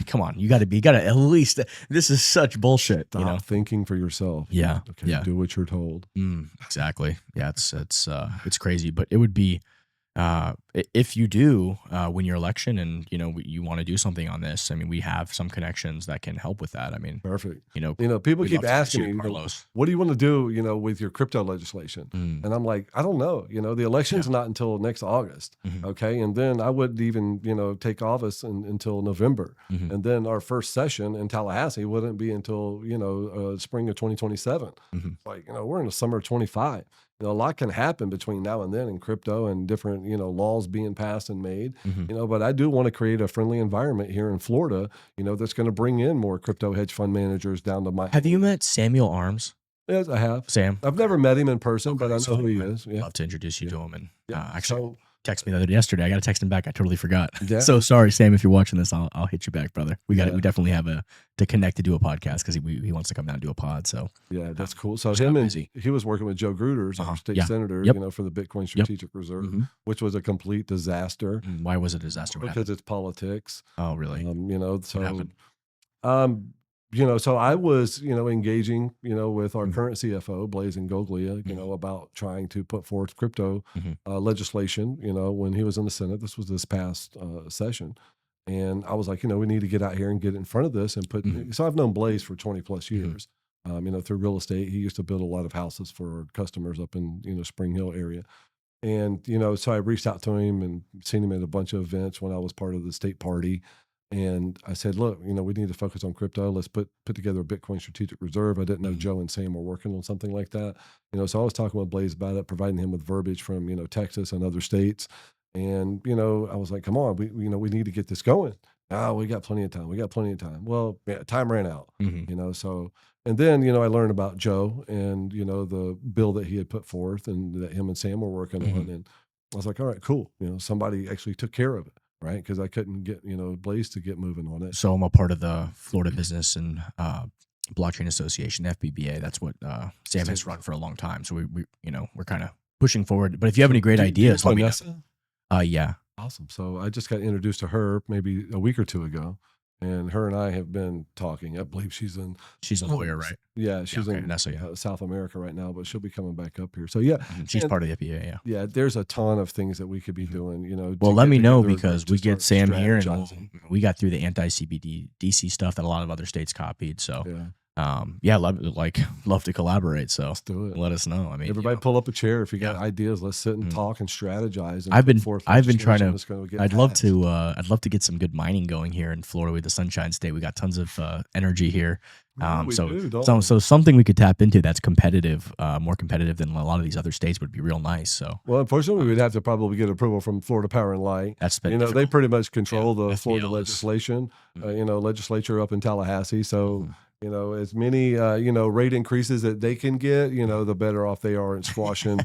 come on, you got to at least, this is such bullshit. Stop thinking for yourself. Yeah. Okay, do what you're told. Exactly. Yeah. It's crazy, but it would be, if you do win your election and you want to do something on this, I mean, we have some connections that can help with that. I mean, perfect. People keep asking me, what do you want to do, with your crypto legislation? And I'm like, I don't know. The election's not until next August. Okay, and then I wouldn't even take office until November, and then our first session in Tallahassee wouldn't be until spring of 2027. Like we're in the summer of 25. A lot can happen between now and then in crypto and different, laws being passed and made, but I do want to create a friendly environment here in Florida, that's going to bring in more crypto hedge fund managers down to my. Have you met Samuel Arms? Yes, I have. Sam? I've never met him in person, but I know who he is. Yeah. I'd love to introduce you to him. And actually, text me yesterday. I got to text him back. I totally forgot. Yeah. So sorry, Sam, if you're watching this, I'll hit you back, brother. We definitely have to connect to do a podcast because he wants to come down and do a pod. So yeah, that's cool. So he was working with Joe Gruters, our state senator, for the Bitcoin Strategic Reserve, which was a complete disaster. Why was it a disaster? Because it's politics. Oh, really? So I was, engaging, with our current CFO, Blaise Ngoglia, about trying to put forth crypto legislation, when he was in the Senate. This was this past session. And I was like, we need to get out here and get in front of this and put, so I've known Blaise for 20 plus years, through real estate. He used to build a lot of houses for our customers up in, Spring Hill area. And, so I reached out to him and seen him at a bunch of events when I was part of the state party. And I said, look, we need to focus on crypto. Let's put together a Bitcoin Strategic Reserve. I didn't know Joe and Sam were working on something like that. So I was talking with Blaise about it, providing him with verbiage from, Texas and other states. And, I was like, come on, we need to get this going. Oh, we got plenty of time. We got plenty of time. Well, yeah, time ran out, so, and then, I learned about Joe and, the bill that he had put forth and that him and Sam were working on. And I was like, all right, cool. Somebody actually took care of it. Right. Cause I couldn't get, Blaze to get moving on it. So I'm a part of the Florida Business and Blockchain Association, FBBA. That's what Sam has run for a long time. So we're kind of pushing forward. But if you have any great ideas, let me know. Yeah. Awesome. So I just got introduced to her maybe a week or two ago, and her and I have been talking. I believe she's a lawyer, right? Yeah, she's in South America right now, but she'll be coming back up here. So yeah, she's part of the FBA. Yeah. Yeah, there's a ton of things that we could be doing. Well, let me know, because we get Sam here, and we got through the anti-CBDC stuff that a lot of other states copied. So love to collaborate. So let's do it. Let us know. I mean, everybody pull up a chair if you got ideas. Let's sit and talk and strategize. And I've been trying to. I'd love to get some good mining going here in Florida with the Sunshine State. We got tons of energy here. So something we could tap into that's competitive, more competitive than a lot of these other states would be real nice. So, well, unfortunately, we'd have to probably get approval from Florida Power and Light. That's they pretty much control the Florida legislation. Legislature up in Tallahassee. So. As many, rate increases that they can get, the better off they are in squashing,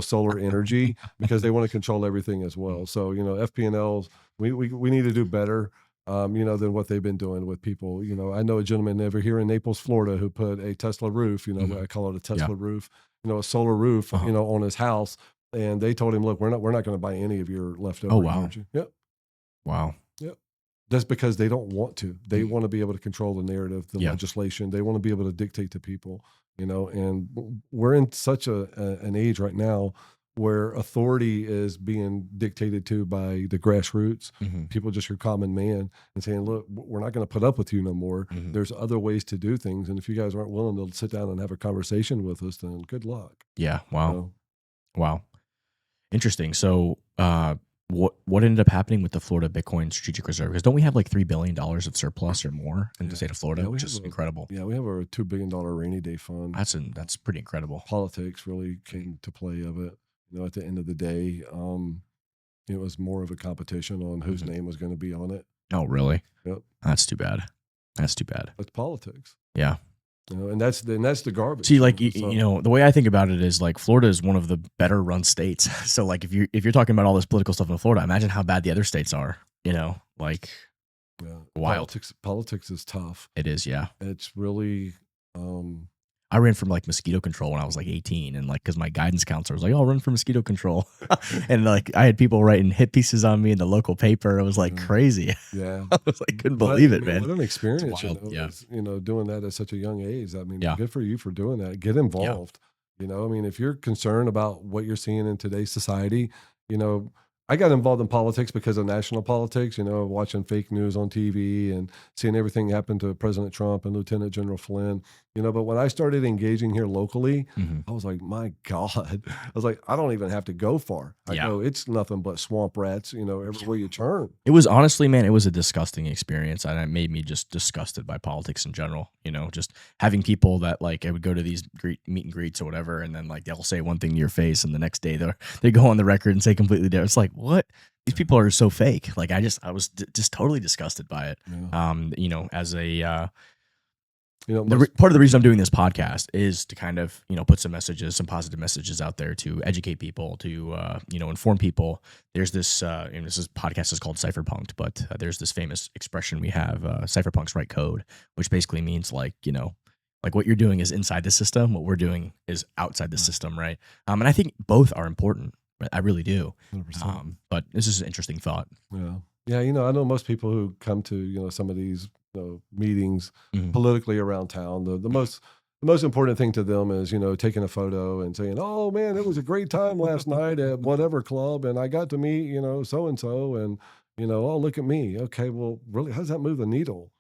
solar energy, because they want to control everything as well. So, FP&Ls, we need to do better, than what they've been doing with people. I know a gentleman over here in Naples, Florida, who put a Tesla roof, I call it a Tesla roof, a solar roof, on his house. And they told him, look, we're not going to buy any of your leftover energy. Yep. Wow. Yep. That's because they don't want to. They want to be able to control the narrative, the legislation. They want to be able to dictate to people, and we're in such an age right now where authority is being dictated to by the grassroots, people, just your common man, and saying, look, we're not going to put up with you no more. There's other ways to do things. And if you guys aren't willing to sit down and have a conversation with us, then good luck. Yeah. Wow. Wow. Interesting. So, what ended up happening with the Florida Bitcoin Strategic Reserve? Because don't we have like $3 billion of surplus or more in the state of Florida, which is incredible. Yeah, we have a $2 billion rainy day fund. That's pretty incredible. Politics really came to play of it. At the end of the day, it was more of a competition on whose name was going to be on it. Oh, really? Yep. That's too bad. That's politics. Yeah. And that's the garbage. See, like, the way I think about it is, like, Florida is one of the better run states. So, like, if you're talking about all this political stuff in Florida, imagine how bad the other states are. Like, wild. Politics is tough. It is, yeah. It's really. I ran from like mosquito control when I was like 18, and like, because my guidance counselor was like, "Oh, I'll run for mosquito control," and like I had people writing hit pieces on me in the local paper. It was like crazy. Yeah, I was like, couldn't believe it, man. What an experience! Doing that at such a young age. I mean, good for you for doing that. Get involved. If you're concerned about what you're seeing in today's society, I got involved in politics because of national politics, watching fake news on TV and seeing everything happen to President Trump and Lieutenant General Flynn, but when I started engaging here locally, I was like, my God, I was like, I don't even have to go far. I go, it's nothing but swamp rats, everywhere you turn. It was honestly, man, it was a disgusting experience, and it made me just disgusted by politics in general, just having people that, like, I would go to these meet and greets or whatever, and then like they'll say one thing to your face, and the next day they go on the record and say completely different. It's like, what? These people are so fake. Like, I was just totally disgusted by it. Yeah. As a part of the reason I'm doing this podcast is to kind of put some positive messages out there to educate people, to inform people. There's this this podcast is called Cypherpunk'd, but there's this famous expression we have, cypherpunks write code, which basically means like what you're doing is inside the system, what we're doing is outside the system, right? And I think both are important. I really do. But this is an interesting thought. Yeah. I know most people who come to some of these meetings politically around town. The most important thing to them is taking a photo and saying, "Oh man, it was a great time last night at whatever club, and I got to meet so and so, and oh, look at me." Okay, well, really, how does that move the needle?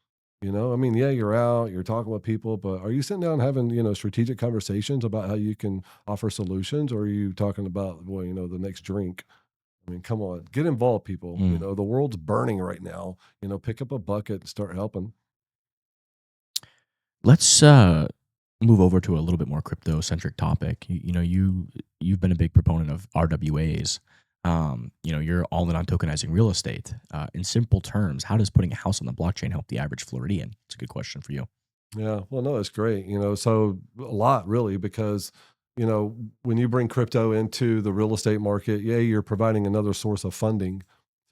You're out, you're talking with people, but are you sitting down having strategic conversations about how you can offer solutions, or are you talking about the next drink? I mean, come on, get involved, people. The world's burning right now. Pick up a bucket and start helping. Let's move over to a little bit more crypto-centric topic. You've been a big proponent of RWAs. you're all in on tokenizing real estate. In simple terms, how does putting a house on the blockchain help the average Floridian? It's a good question for you. Yeah, well, no, it's great. So a lot really, because when you bring crypto into the real estate market, yeah, you're providing another source of funding.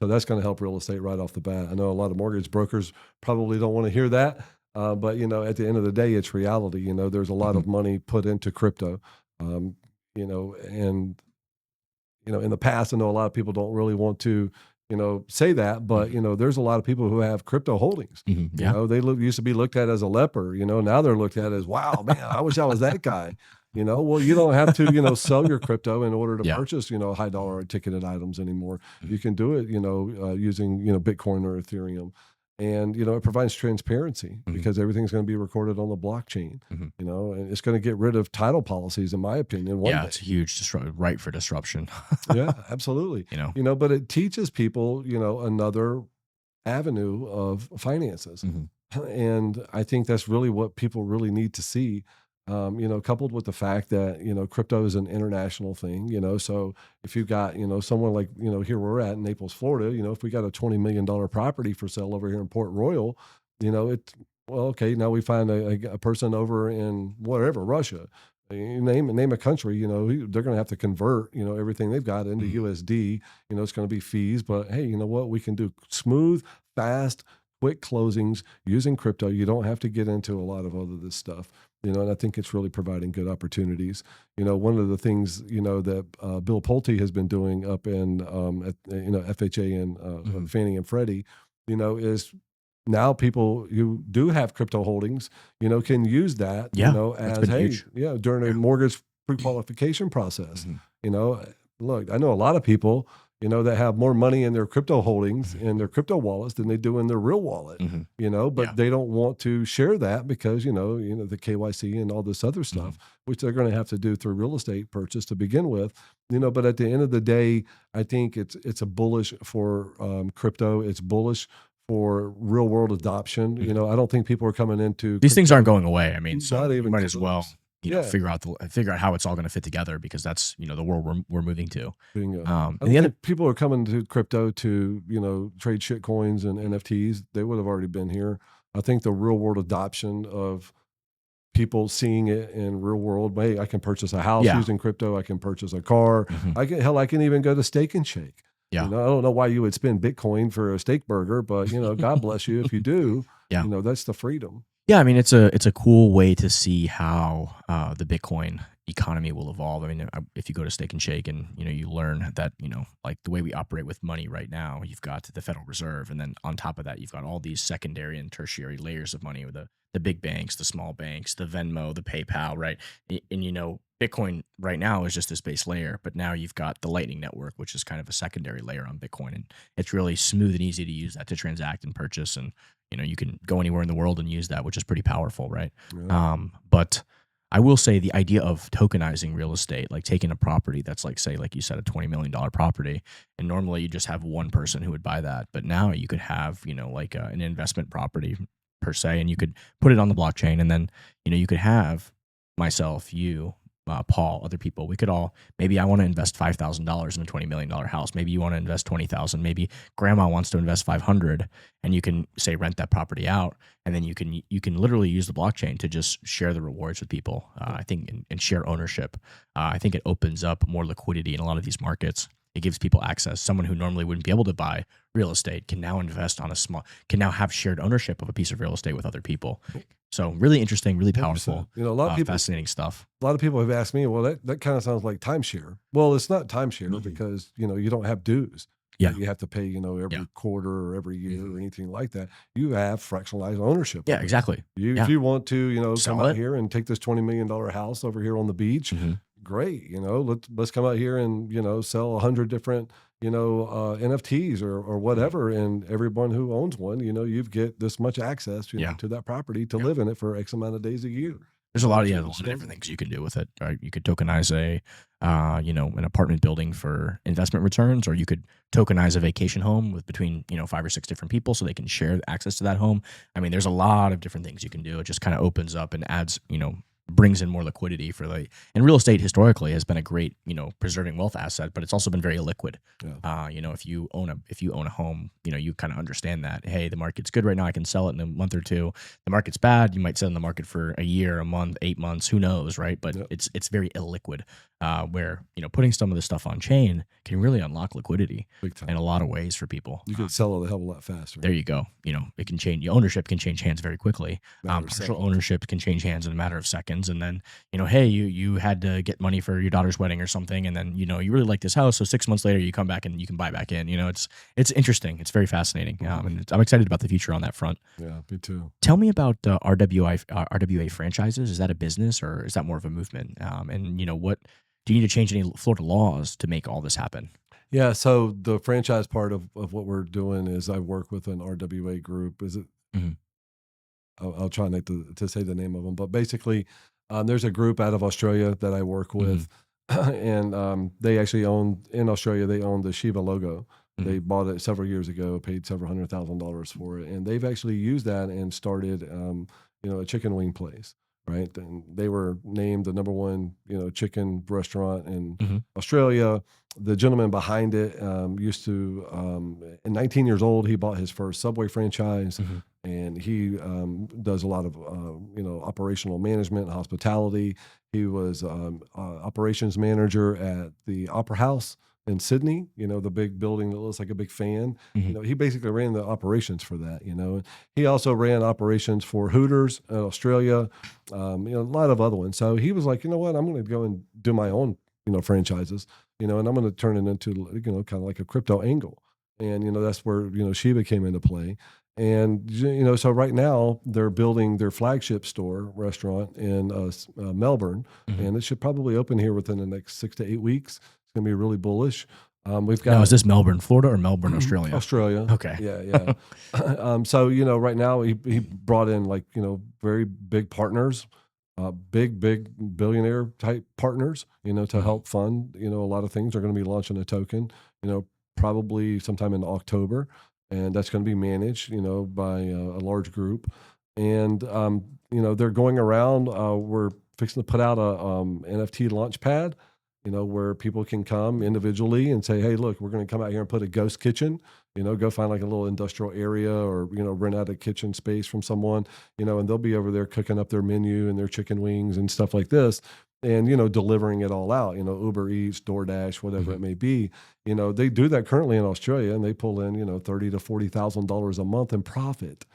So that's going to help real estate right off the bat. I know a lot of mortgage brokers probably don't want to hear that, but at the end of the day, it's reality. There's a lot Mhm. of money put into crypto, and in the past, I know a lot of people don't really want to, say that, but there's a lot of people who have crypto holdings. Yeah. They used to be looked at as a leper. Now they're looked at as, wow, man, I wish I was that guy. Well, you don't have to, sell your crypto in order to Yeah. purchase, high dollar ticketed items anymore. Mhm. You can do it, using, Bitcoin or Ethereum. And, it provides transparency Mhm. because everything's going to be recorded on the blockchain, Mhm. and it's going to get rid of title policies, in my opinion, one Yeah, day. it's a huge right for disruption. Yeah, absolutely. But it teaches people, another avenue of finances. Mhm. And I think that's really what people really need to see, coupled with the fact that, crypto is an international thing, so if you've got, someone like, here we're at in Naples, Florida, if we got a $20 million property for sale over here in Port Royal, well, okay, now we find a person over in whatever, Russia. You name a country, they're going to have to convert, everything they've got into Mhm. USD. It's going to be fees, but hey, you know what? We can do smooth, fast, quick closings using crypto. You don't have to get into a lot of other this stuff, and I think it's really providing good opportunities. One of the things, that Bill Pulte has been doing up in, FHA and Mhm. Fannie and Freddie, is now people who do have crypto holdings, can use that, Yeah, that's as, been hey, huge. yeah, during a Yeah. mortgage pre-qualification process. Mhm. Look, I know a lot of people, that have more money in their crypto holdings in their crypto wallets than they do in their real wallet, Mhm. but Yeah. they don't want to share that because, the KYC and all this other stuff, which they're going to have to do through real estate purchase to begin with, but at the end of the day, I think it's a bullish for crypto. It's bullish for real world adoption. Mhm. I don't think people are coming into These things aren't crypto, going away. I mean, so not you even might as well, close. Yeah. figure out how it's all going to fit together, because that's, the world we're moving to. Bingo. And I the don't other, think people are coming to crypto to, trade shit coins and NFTs. They would have already been here. I think the real world adoption of people seeing it in real world. Hey, I can purchase a house yeah, using crypto. I can purchase a car. Mhm. I can even go to Steak and Shake. Yeah, I don't know why you would spend Bitcoin for a steak burger, but God bless you if you do. yeah. That's the freedom. Yeah, I mean, it's a cool way to see how the Bitcoin economy will evolve. I mean, if you go to Steak and Shake and you learn that like the way we operate with money right now, you've got the Federal Reserve, and then on top of that, you've got all these secondary and tertiary layers of money with the big banks, the small banks, the Venmo, the PayPal, right? And Bitcoin right now is just this base layer, but now you've got the Lightning Network, which is kind of a secondary layer on Bitcoin, and it's really smooth and easy to use that to transact and purchase, and you can go anywhere in the world and use that, which is pretty powerful, right? Yeah. But I will say the idea of tokenizing real estate, like taking a property that's like, say, like you said, a $20 million property, and normally you just have one person who would buy that, but now you could have, like an investment property per se, and you could put it on the blockchain, and then, you could have myself, you, Paul, other people. We could all, maybe I want to invest $5,000 in a $20 million house. Maybe you want to invest 20,000. Maybe grandma wants to invest 500, and you can say rent that property out, and then you can literally use the blockchain to just share the rewards with people. I think and share ownership. I think it opens up more liquidity in a lot of these markets. It gives people access. Someone who normally wouldn't be able to buy real estate can now invest can now have shared ownership of a piece of real estate with other people. So really interesting, really powerful, 100%. A lot of people, fascinating stuff. a lot of people have asked me, well, that kind of sounds like timeshare. Well, it's not timeshare Mhm. because, you don't have dues. Yeah. You have to pay, every Yeah. quarter or every year Mhm. or anything like that. You have fractionalized ownership. Yeah, of it. exactly. If Yeah. you want to, Sell come out it. here and take this $20 million house over here on the beach, Mhm. great. Let's come out here and, sell 100 different, NFTs or whatever. And everyone who owns one, you get this much access, Yeah. to that property to Yeah. live in it for X amount of days a year. There's a lot of Absolutely. different things you can do with it. Right? You could tokenize an apartment building for investment returns, or you could tokenize a vacation home with between 5 or 6 different people so they can share access to that home. I mean, there's a lot of different things you can do. It just kind of opens up and adds brings in more liquidity for and real estate historically has been a great, preserving wealth asset, but it's also been very illiquid. Yeah. If you own a home, you kind of understand that, hey, the market's good right now, I can sell it in a month or two. The market's bad, you might sit in the market for a year, a month, 8 months, who knows, right? But it's very illiquid. Where putting some of this stuff on chain can really unlock liquidity in a lot of ways for people. You can sell it a hell of a lot faster. There you go. It can change. Your ownership can change hands very quickly. Partial ownership can change hands in a matter of seconds. And then hey, you had to get money for your daughter's wedding or something, and then you really like this house, so 6 months later you come back and you can buy back in. It's interesting. It's very fascinating. And I'm excited about the future on that front. Yeah, me too. Tell me about RWA franchises. Is that a business or is that more of a movement? And what do you need to change any Florida laws to make all this happen? Yeah, so the franchise part of what we're doing is I work with an RWA group. Is it? Mm-hmm. I'll try not to say the name of them, but basically, there's a group out of Australia that I work with, and they actually own in Australia. They own the Shiva logo. Mm-hmm. They bought it several years ago, paid several $100,000 for it, and they've actually used that and started, a chicken wing place. Right, and they were named the number one, chicken restaurant in Australia. The gentleman behind it used to, at 19 years old, he bought his first Subway franchise, and he does a lot of, operational management, hospitality. He was operations manager at the Opera House in Sydney, the big building that looks like a big fan. He basically ran the operations for that, He also ran operations for Hooters in Australia, a lot of other ones. So he was like, you know what, I'm going to go and do my own, franchises, and I'm going to turn it into, kind of like a crypto angle. And, that's where, Shiba came into play. And, so right now they're building their flagship store restaurant in Melbourne, and it should probably open here within the next 6 to 8 weeks. Going to be really bullish. We've got. Now, is this Melbourne, Florida, or Melbourne, Australia? Australia. Okay. Yeah. So right now he brought in very big partners, big billionaire type partners, to help fund a lot of things. They're going to be launching a token, probably sometime in October, and that's going to be managed, by a large group, and they're going around. We're fixing to put out a NFT launch pad. Where people can come individually and say, hey, look, we're going to come out here and put a ghost kitchen, go find like a little industrial area or, rent out a kitchen space from someone, and they'll be over there cooking up their menu and their chicken wings and stuff like this and, delivering it all out, Uber Eats, DoorDash, whatever it may be. They do that currently in Australia and they pull in, $30,000 to $40,000 a month in profit,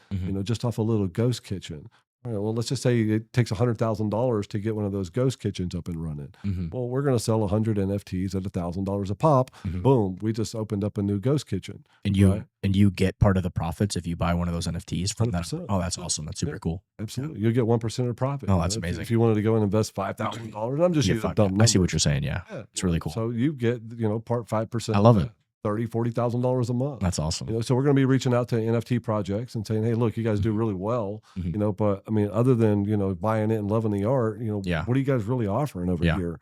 just off a little ghost kitchen. All right, well, let's just say it takes $100,000 to get one of those ghost kitchens up and running. Well, we're going to sell 100 NFTs at $1,000 a pop. Boom, we just opened up a new ghost kitchen. And you get part of the profits if you buy one of those NFTs from that. Oh, that's awesome. That's super cool. Absolutely. You'll get 1% of the profit. Oh, that's amazing. If you wanted to go and invest $5,000, I'm just using dumb numbers. I see what you're saying. Yeah. It's really cool. So you get, part 5%. I love it. $30,000-$40,000 a month. That's awesome. So we're going to be reaching out to NFT projects and saying, hey, look, you guys do really well, but I mean, other than, buying it and loving the art, what are you guys really offering over here?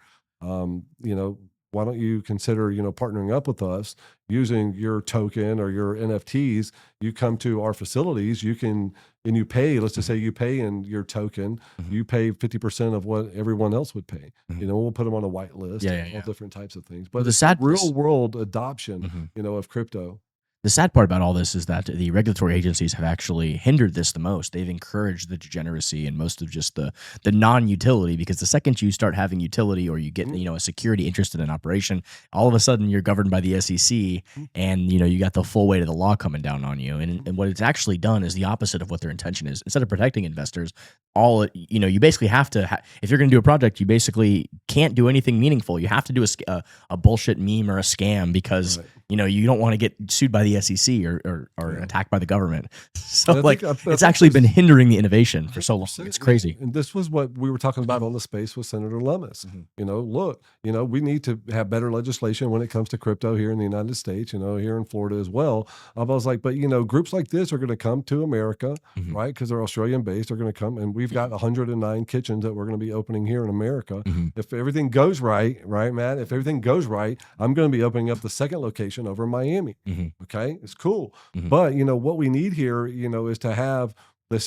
Why don't you consider, partnering up with us using your token or your NFTs? You come to our facilities, and you pay, let's just say you pay in your token, you pay 50% of what everyone else would pay. We'll put them on a white list, all different types of things. But the real world adoption, of crypto. The sad part about all this is that the regulatory agencies have actually hindered this the most. They've encouraged the degeneracy and most of just the non-utility, because the second you start having utility or you get a security interest in an operation, all of a sudden you're governed by the SEC and you got the full weight of the law coming down on you. And what it's actually done is the opposite of what their intention is. Instead of protecting investors, you basically have to if you're going to do a project, you basically can't do anything meaningful. You have to do a bullshit meme or a scam because you don't want to get sued by the SEC or attacked by the government. So it's actually been hindering the innovation for so long. It's crazy. And this was what we were talking about on the space with Senator Lummis. Look, we need to have better legislation when it comes to crypto here in the United States, here in Florida as well. I was like, but groups like this are going to come to America, right? Because they're Australian based. They're going to come, and we've got 109 kitchens that we're going to be opening here in America. If everything goes right, Matt? If everything goes right, I'm going to be opening up the second location over in Miami. Okay, it's cool. But what we need here, is to have the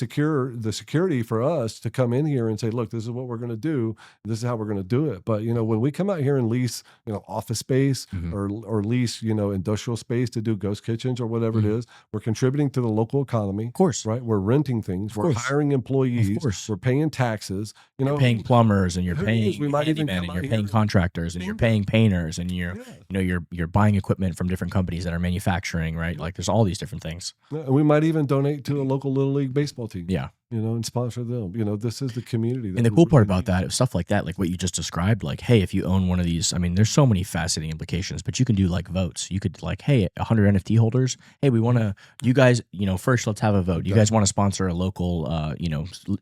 security for us to come in here and say, look, this is what we're going to do. This is how we're going to do it. But, when we come out here and lease, office space or lease, industrial space to do ghost kitchens or whatever it is, we're contributing to the local economy. Of course. Right. We're renting things. We're hiring employees. Of course. We're paying taxes. You're paying plumbers, and you're paying we might even handymen, and you're paying contractors, and you're paying painters, and you're buying equipment from different companies that are manufacturing, right? Like there's all these different things. And we might even donate to a local Little League baseball team. Yeah. And sponsor them. This is the community. And the cool part about that, stuff like that, like what you just described, like, hey, if you own one of these, I mean, there's so many fascinating implications, but you can do like votes. You could like, hey, 100 NFT holders, hey, we want to, you guys, first let's have a vote. You guys want to sponsor a local,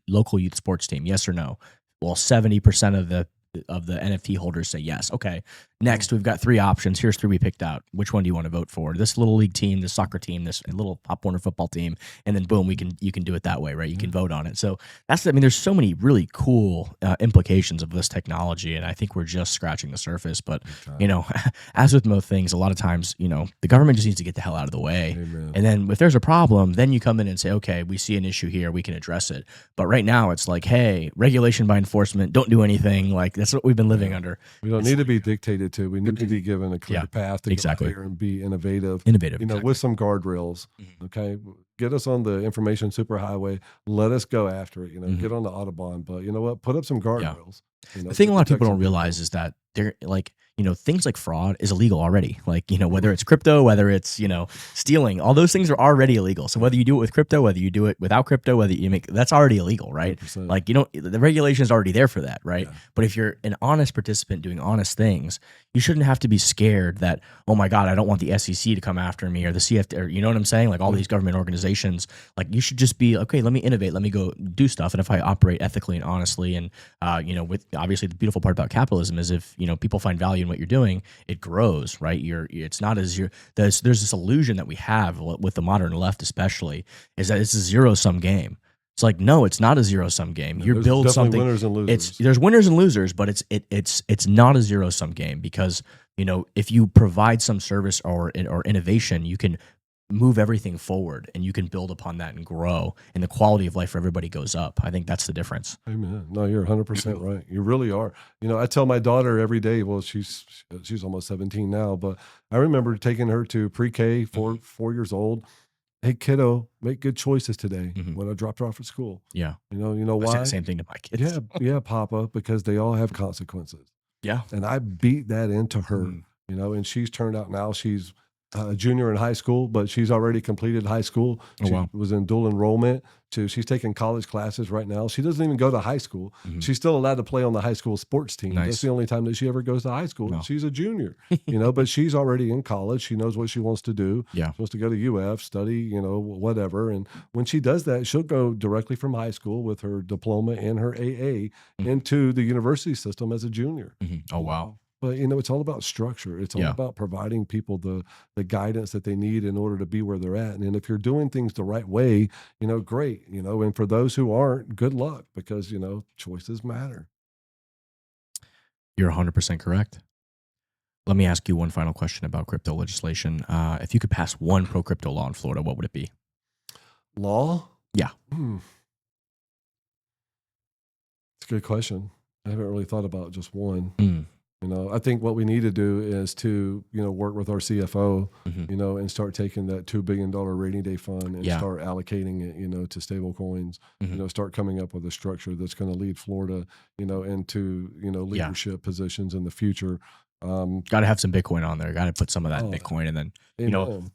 local youth sports team? Yes or no? Well, 70% of the NFT holders say yes. Okay. Next, we've got 3 options. Here's 3 we picked out. Which one do you want to vote for? This little league team, this soccer team, this little Pop Warner football team, and then boom, you can do it that way, right? You can vote on it. So there's so many really cool implications of this technology, and I think we're just scratching the surface. But as with most things, a lot of times, the government just needs to get the hell out of the way. Amen. And then if there's a problem, then you come in and say, okay, we see an issue here, we can address it. But right now, it's like, hey, regulation by enforcement, don't do anything. Like that's what we've been living under. We don't need to be dictated to. We need to be given a clear path to go out here and be innovative. With some guardrails. Okay, get us on the information superhighway. Let us go after it. Get on the Autobahn. But you know what? Put up some guardrails. The thing a lot of people don't realize is that they're like, things like fraud is illegal already. Like, whether it's crypto, whether it's, stealing, all those things are already illegal. So whether you do it with crypto, whether you do it without crypto, whether you that's already illegal, right? 100%. Like, the regulation is already there for that, right? Yeah. But if you're an honest participant doing honest things, you shouldn't have to be scared that, oh my God, I don't want the SEC to come after me or the CFT, or you know what I'm saying? Like all these government organizations, like you should just be, okay, let me innovate, let me go do stuff. And if I operate ethically and honestly, and, with obviously the beautiful part about capitalism is if, people find value in what you're doing, it grows, right? It's not as there's this illusion that we have with the modern left, especially, is that it's a zero-sum game. It's like, no, it's not a zero-sum game. You build something. Winners and losers. There's winners and losers, but it's not a zero-sum game because if you provide some service or innovation, you can move everything forward and you can build upon that and grow, and the quality of life for everybody goes up. I think that's the difference. Amen. No, you're 100% right. You really are. I tell my daughter every day, well, she's almost 17 now, but I remember taking her to pre-K, 4 years old. Hey, kiddo, make good choices today when I dropped her off at school. Yeah. You know why? I say the same thing to my kids. Yeah, Papa, because they all have consequences. Yeah. And I beat that into her, and she's turned out now she's a junior in high school, but she's already completed high school. She was in dual enrollment. She's taking college classes right now. She doesn't even go to high school. She's still allowed to play on the high school sports team. Nice. That's the only time that she ever goes to high school. No. She's a junior, but she's already in college. She knows what she wants to do. Yeah. She wants to go to UF, study, whatever. And when she does that, she'll go directly from high school with her diploma and her AA into the university system as a junior. Oh, wow. But, it's all about structure. It's all about providing people the guidance that they need in order to be where they're at. And if you're doing things the right way, great, and for those who aren't, good luck because, choices matter. You're 100% correct. Let me ask you one final question about crypto legislation. If you could pass one pro-crypto law in Florida, what would it be? Law? Yeah. It's a good question. I haven't really thought about just one. I think what we need to do is to, work with our CFO, and start taking that $2 billion rainy day fund and start allocating it, to stable coins, start coming up with a structure that's going to lead Florida, into, leadership positions in the future. Got to have some Bitcoin on there. Got to put some of that in Bitcoin. And then,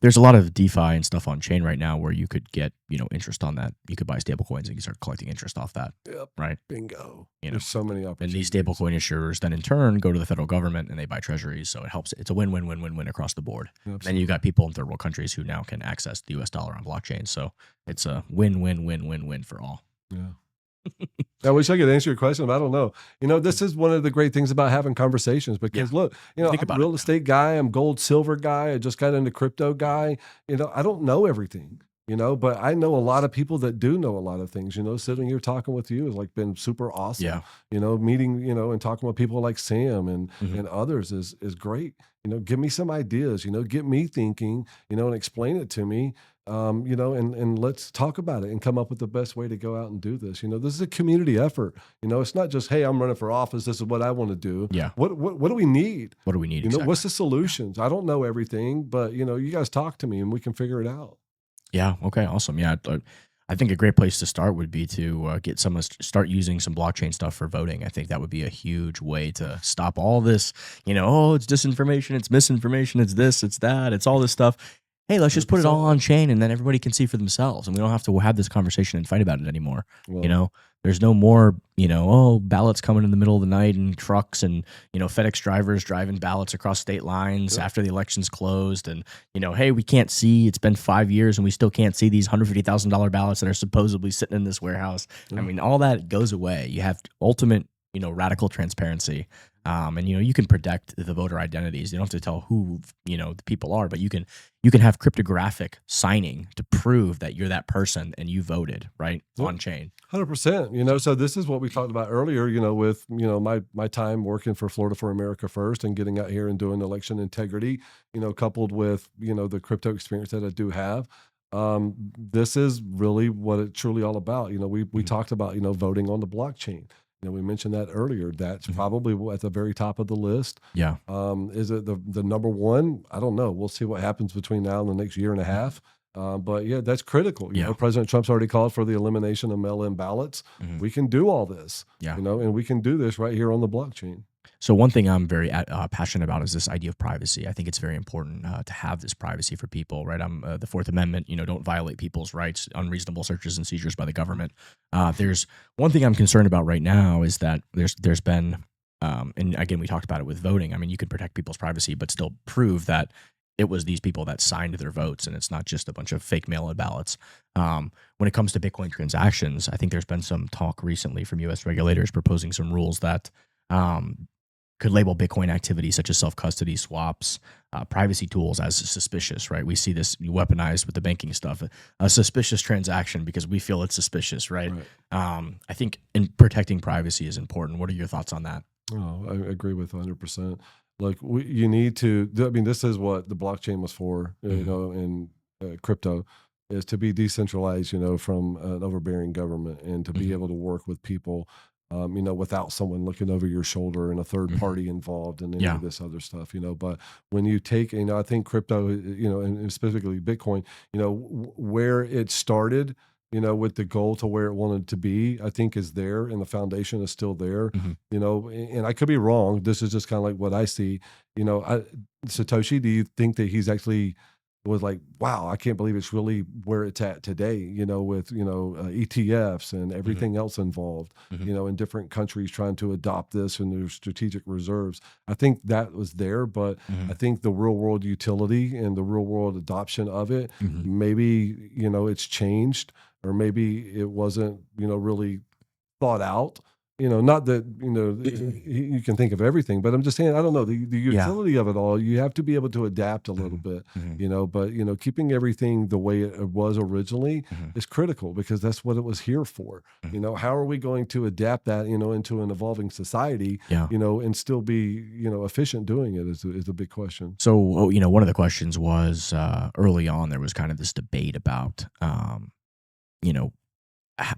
there's a lot of DeFi and stuff on chain right now where you could get, interest on that. You could buy stable coins and you start collecting interest off that. Yep. Right. Bingo. There's so many opportunities. And these stable coin issuers then in turn go to the federal government and they buy treasuries. So it helps. It's a win-win-win-win-win across the board. Absolutely. Then you got people in third world countries who now can access the US dollar on blockchain. So it's a win-win-win-win-win for all. Yeah. I wish I could answer your question, but I don't know. This is one of the great things about having conversations because look, I'm a real estate guy, I'm gold, silver guy, I just got into crypto guy. I don't know everything, but I know a lot of people that do know a lot of things. Sitting here talking with you has been super awesome. Yeah. Meeting, and talking with people like Sam and others is great. Give me some ideas, get me thinking, and explain it to me. and let's talk about it and come up with the best way to go out and do this. This is a community effort. It's not just, hey, I'm running for office. This is what I want to do. Yeah. What do we need? What do we need? Exactly. What's the solutions? I don't know everything, but you guys talk to me and we can figure it out. Yeah. Okay. Awesome. Yeah. I think a great place to start would be to get someone to start using some blockchain stuff for voting. I think that would be a huge way to stop all this, oh, it's disinformation, it's misinformation, it's this, it's that, it's all this stuff. Hey, let's just put it all on chain and then everybody can see for themselves. And we don't have to have this conversation and fight about it anymore. Well, there's no more, ballots coming in the middle of the night and trucks and, FedEx drivers driving ballots across state lines after the election's closed. And, hey, we can't see, it's been 5 years and we still can't see these $150,000 ballots that are supposedly sitting in this warehouse. I mean, all that goes away. You have ultimate, radical transparency. And you can protect the voter identities. You don't have to tell who the people are, but you can have cryptographic signing to prove that you're that person and you voted right on chain. 100%. So this is what we talked about earlier. With my time working for Florida for America First and getting out here and doing election integrity. Coupled with the crypto experience that I do have. This is really what it's truly all about. We talked about voting on the blockchain. We mentioned that earlier. That's probably at the very top of the list. Yeah. Is it the number one? I don't know. We'll see what happens between now and the next year and a half. But yeah, that's critical. President Trump's already called for the elimination of mail-in ballots. We can do all this. Yeah. And we can do this right here on the blockchain. So one thing I'm very passionate about is this idea of privacy. I think it's very important to have this privacy for people, right? The Fourth Amendment, don't violate people's rights, unreasonable searches and seizures by the government. There's one thing I'm concerned about right now is that there's been, and again, we talked about it with voting. I mean, you can protect people's privacy, but still prove that it was these people that signed their votes and it's not just a bunch of fake mail-in ballots. When it comes to Bitcoin transactions, I think there's been some talk recently from U.S. regulators proposing some rules that could label Bitcoin activities such as self-custody, swaps, privacy tools as suspicious, right? We see this weaponized with the banking stuff, a suspicious transaction because we feel it's suspicious, right? I think in protecting privacy is important. What are your thoughts on that? Oh, I agree with 100%. Like you need to, this is what the blockchain was for, in crypto, is to be decentralized, from an overbearing government and to be able to work with people without someone looking over your shoulder and a third party involved in any of this other stuff, but when you take, I think crypto, and specifically Bitcoin, where it started, with the goal to where it wanted to be, I think is there and the foundation is still there, and I could be wrong. This is just kind of like what I see, Satoshi, do you think that he's actually was like, wow, I can't believe it's really where it's at today, with, ETFs and everything else involved, in different countries trying to adopt this and their strategic reserves. I think that was there, but I think the real world utility and the real world adoption of it, maybe, it's changed or maybe it wasn't, really thought out. Not that, you can think of everything, but I'm just saying, I don't know, the utility of it all, you have to be able to adapt a little bit, but, keeping everything the way it was originally is critical because that's what it was here for. How are we going to adapt that, into an evolving society, and still be, efficient doing it is a big question. So, one of the questions was early on, there was kind of this debate about,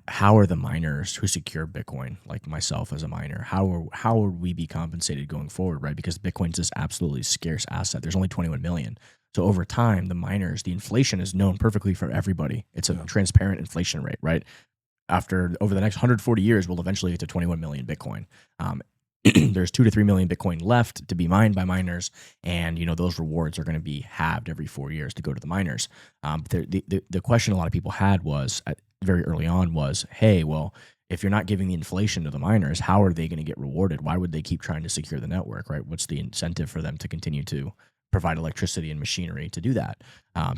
how are the miners who secure Bitcoin, like myself as a miner, how would we be compensated going forward, right? Because Bitcoin's this absolutely scarce asset. There's only 21 million. So over time, the miners, the inflation is known perfectly for everybody. It's a transparent inflation rate, right? Over the next 140 years, we'll eventually get to 21 million Bitcoin. There's 2 to 3 million Bitcoin left to be mined by miners, and those rewards are going to be halved every 4 years to go to the miners. The question a lot of people had was very early on was, hey, well, if you're not giving the inflation to the miners, how are they going to get rewarded? Why would they keep trying to secure the network, right? What's the incentive for them to continue to provide electricity and machinery to do that,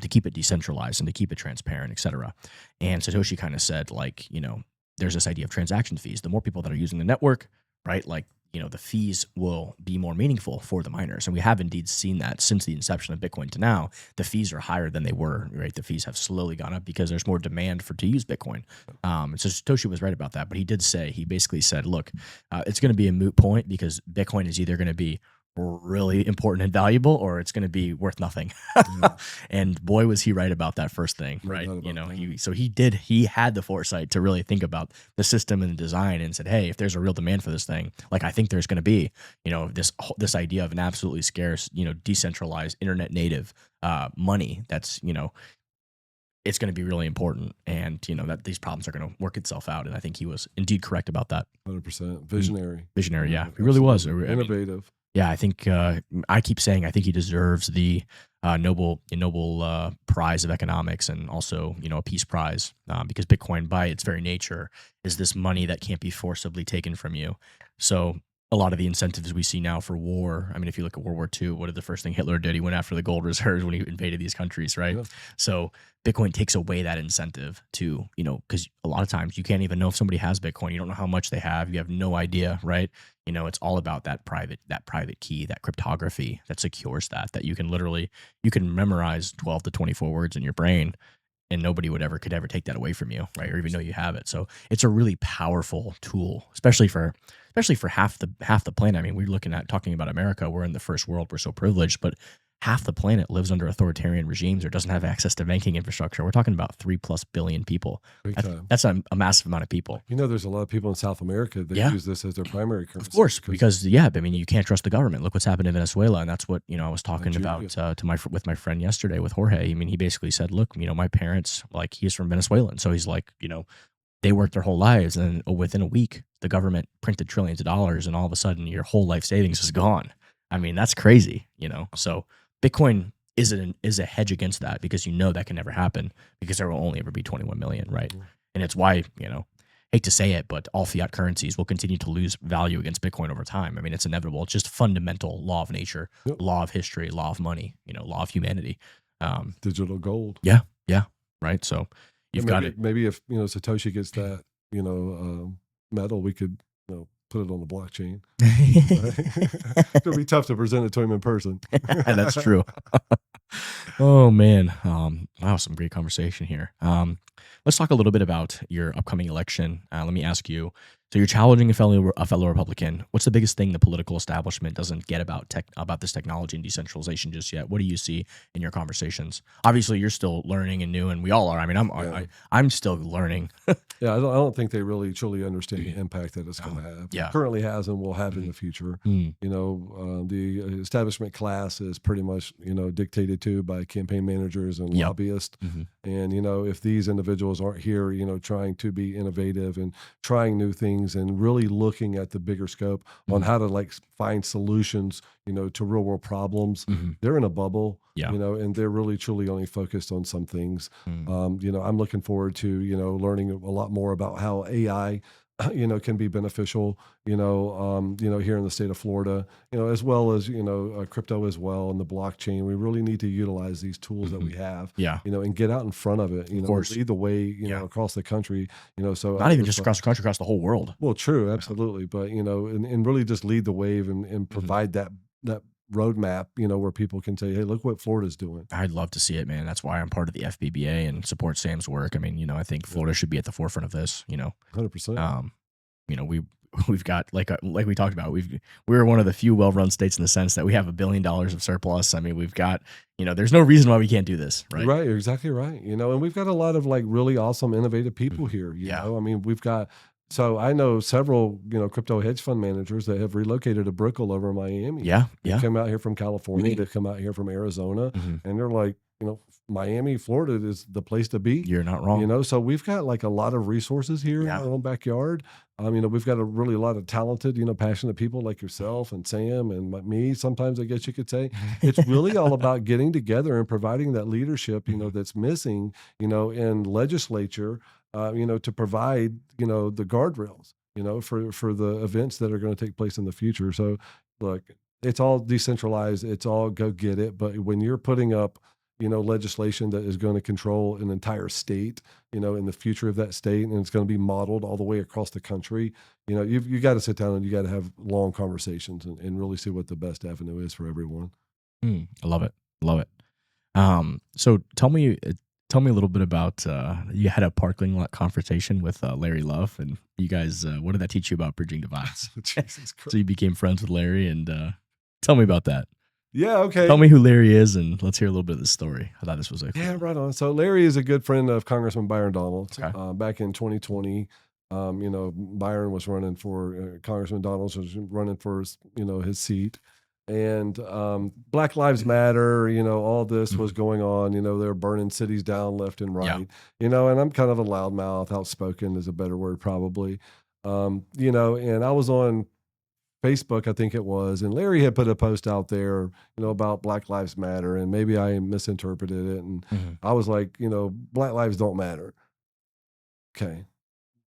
to keep it decentralized and to keep it transparent, et cetera? And Satoshi kind of said, there's this idea of transaction fees. The more people that are using the network, right, the fees will be more meaningful for the miners. And we have indeed seen that since the inception of Bitcoin to now. The fees are higher than they were, right? The fees have slowly gone up because there's more demand to use Bitcoin. So Satoshi was right about that. But he basically said, look, it's going to be a moot point because Bitcoin is either going to be really important and valuable, or it's going to be worth nothing. Yeah. And boy, was he right about that first thing, No right? doubt about that. He had the foresight to really think about the system and the design and said, hey, if there's a real demand for this thing, like I think there's going to be, this idea of an absolutely scarce, decentralized internet native money that's, it's going to be really important, and that these problems are going to work itself out. And I think he was indeed correct about that. 100% visionary. Visionary, yeah, he really was. Innovative. Yeah, I think I keep saying I think he deserves the Nobel Prize of Economics, and also a Peace Prize, because Bitcoin, by its very nature, is this money that can't be forcibly taken from you. So a lot of the incentives we see now for war. I mean, if you look at World War II, what did the first thing Hitler did? He went after the gold reserves when he invaded these countries, right? Yeah. So Bitcoin takes away that incentive to, because a lot of times you can't even know if somebody has Bitcoin. You don't know how much they have. You have no idea, right? It's all about that private key, that cryptography that secures that you can memorize 12 to 24 words in your brain, and nobody could ever take that away from you, right? Or even know you have it. So it's a really powerful tool, especially for half the planet. I mean, we're talking about America. We're in the first world. We're so privileged, but half the planet lives under authoritarian regimes or doesn't have access to banking infrastructure. We're talking about 3+ billion people. That's a massive amount of people. There's a lot of people in South America that use this as their primary currency. Of course, because you can't trust the government. Look what's happened in Venezuela, and that's what I was talking about with my friend yesterday with Jorge. I mean, he basically said, look, my parents, like, he's from Venezuela, so he's like, they worked their whole lives, and within a week, the government printed trillions of dollars, and all of a sudden, your whole life savings is gone. I mean, that's crazy, So Bitcoin is a hedge against that, because that can never happen, because there will only ever be 21 million, right? Mm-hmm. And it's why, hate to say it, but all fiat currencies will continue to lose value against Bitcoin over time. I mean, it's inevitable. It's just fundamental law of nature, law of history, law of money, law of humanity. Digital gold. Yeah, right. So you've got it. Maybe if Satoshi gets that metal, we could put it on the blockchain. It'll be tough to present it to him in person. That's true. Oh man, wow, some great conversation here. Let's talk a little bit about your upcoming election. Let me ask you. So you're challenging a fellow Republican. What's the biggest thing the political establishment doesn't get about this technology and decentralization just yet? What do you see in your conversations? Obviously, you're still learning and new, and we all are. I mean, I'm still learning. Yeah, I don't think they really truly understand the impact that it's going to have. Yeah, currently has and will have in the future. The establishment class is pretty much dictated to by campaign managers and lobbyists. And if these individuals aren't here, trying to be innovative and trying new things and really looking at the bigger scope on how to find solutions, to real world problems, they're in a bubble. And they're really truly only focused on some things. I'm looking forward to learning a lot more about how AI can be beneficial, here in the state of Florida, as well as, crypto as well, and the blockchain. We really need to utilize these tools that we have, and get out in front of it, lead the way, across the country, so not even just across the country, across the whole world. Well, true. Absolutely. But, and really just lead the wave and provide that roadmap, where people can say, hey, look what Florida's doing. I'd love to see it, man. That's why I'm part of the FBBA and support Sam's work. I mean, I think Florida should be at the forefront of this, 100%. We've got, like we talked about, we're one of the few well-run states in the sense that we have $1 billion of surplus. I mean, we've got, there's no reason why we can't do this, right? Right. You're exactly right. And we've got a lot of really awesome, innovative people here, you know, I mean, so I know several, crypto hedge fund managers that have relocated to Brickell over in Miami. They come out here from California. They've come out here from Arizona, and they're like, Miami, Florida is the place to be. You're not wrong. So we've got a lot of resources here in our own backyard. We've got a lot of talented, passionate people like yourself and Sam and me. Sometimes, I guess you could say it's really all about getting together and providing that leadership, that's missing, in legislature. To provide, the guardrails, for the events that are going to take place in the future. So look, it's all decentralized. It's all go get it. But when you're putting up, legislation that is going to control an entire state, in the future of that state, and it's going to be modeled all the way across the country, you got to sit down and you got to have long conversations and really see what the best avenue is for everyone. I love it. Love it. So tell me a little bit about, you had a parking lot conversation with Larry Love, and you guys, what did that teach you about bridging divides? Jesus Christ. So you became friends with Larry, and Tell me about that. Yeah, okay. Tell me who Larry is, and let's hear a little bit of this story. I thought this was Yeah, right on. So Larry is a good friend of Congressman Byron Donalds. Okay. Back in 2020, Byron was running for Congressman Donalds was running for his seat, and Black Lives Matter. All this was going on. They're burning cities down left and right. And I'm kind of a loudmouth, outspoken is a better word probably. And I was on Facebook, I think it was, and Larry had put a post out there, about Black Lives Matter, and maybe I misinterpreted it, and I was like, Black lives don't matter. Okay,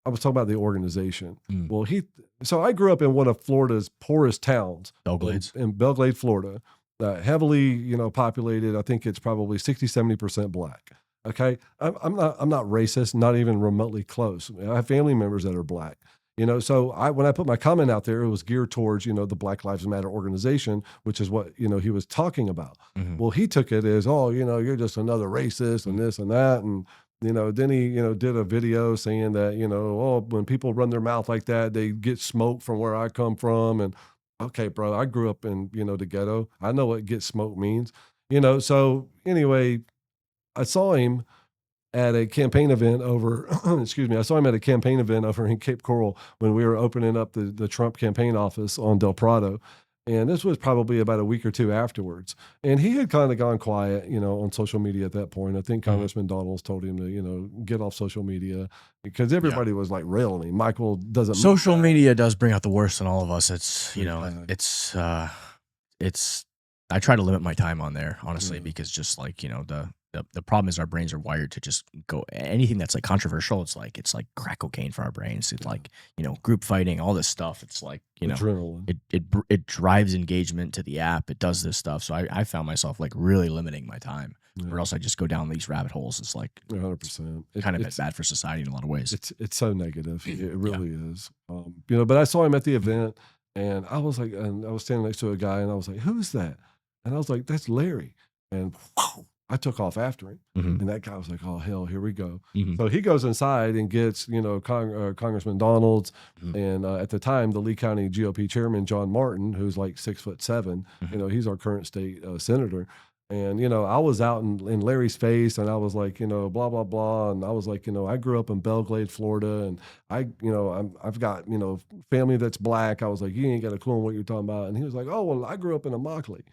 I was talking about the organization. Well, so I grew up in one of Florida's poorest towns, Belglades, in Belglade, Florida, heavily, populated. I think it's probably 60-70% Black. Okay, I'm not racist, not even remotely close. I have family members that are Black. So when I put my comment out there, it was geared towards, the Black Lives Matter organization, which is what, he was talking about. Well, he took it as, oh, you're just another racist and this and that. And, then he, did a video saying that, oh, when people run their mouth like that, they get smoke from where I come from. And okay, bro, I grew up in, the ghetto. I know what get smoke means, so anyway, I saw him at a campaign event over, I saw him at a campaign event over in Cape Coral when we were opening up the Trump campaign office on Del Prado. And this was probably about a week or two afterwards. And he had kind of gone quiet, on social media at that point. I think Congressman Donalds told him to, get off social media because everybody was like railing him. Michael doesn't. Social media does bring out the worst in all of us. It's, I try to limit my time on there, honestly, because just like, the problem is our brains are wired to just go anything that's like controversial. It's like crack cocaine for our brains. It's like, group fighting, all this stuff. It's like, adrenaline. It drives engagement to the app. It does this stuff. So I found myself like really limiting my time or else I just go down these rabbit holes. It's like 100%. Kind of bad for society in a lot of ways. It's so negative. It really is. But I saw him at the event and I was like, and I was standing next to a guy and I was like, who's that? And I was like, that's Larry. And I took off after him, and that guy was like, "Oh hell, here we go!" So he goes inside and gets, Congressman Donalds, and at the time, the Lee County GOP chairman John Martin, who's like 6'7", he's our current state senator. And I was out in Larry's face, and I was like, blah blah blah, and I was like, I grew up in Belglade, Florida, and I've got family that's Black. I was like, you ain't got a clue on what you're talking about, and he was like, oh well, I grew up in Immokalee.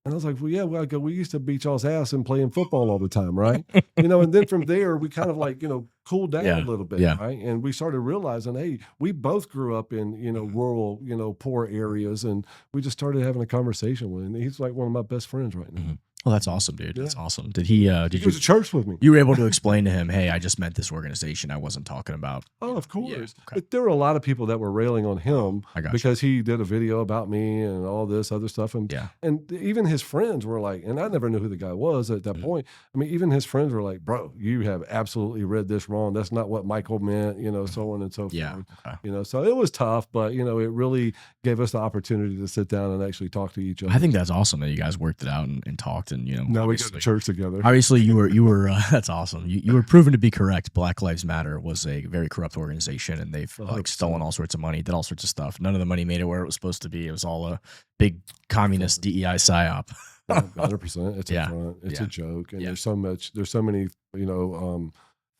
And I was like, well, yeah, we used to beat y'all's ass and playing football all the time, right? And then from there, we kind of like, cooled down a little bit, right? And we started realizing, hey, we both grew up in, rural, poor areas. And we just started having a conversation with him. He's like one of my best friends right now. Well, that's awesome, dude. That's awesome. Did he was to church with me. You were able to explain to him, hey, I just meant this organization. I wasn't talking about. Oh, of course. Yeah, okay. But there were a lot of people that were railing on him because he did a video about me and all this other stuff. And even his friends were like, and I never knew who the guy was at that point. I mean, even his friends were like, bro, you have absolutely read this wrong. That's not what Michael meant, so on and so forth. Yeah. Okay. So it was tough, but, it really gave us the opportunity to sit down and actually talk to each other. I think that's awesome that you guys worked it out and talked and, Now we got to church together. Obviously, you were that's awesome. You were proven to be correct. Black Lives Matter was a very corrupt organization, and they've stolen all sorts of money, did all sorts of stuff. None of the money made it where it was supposed to be. It was all a big communist DEI psyop. 100%. It's a front. It's a joke, and there's so many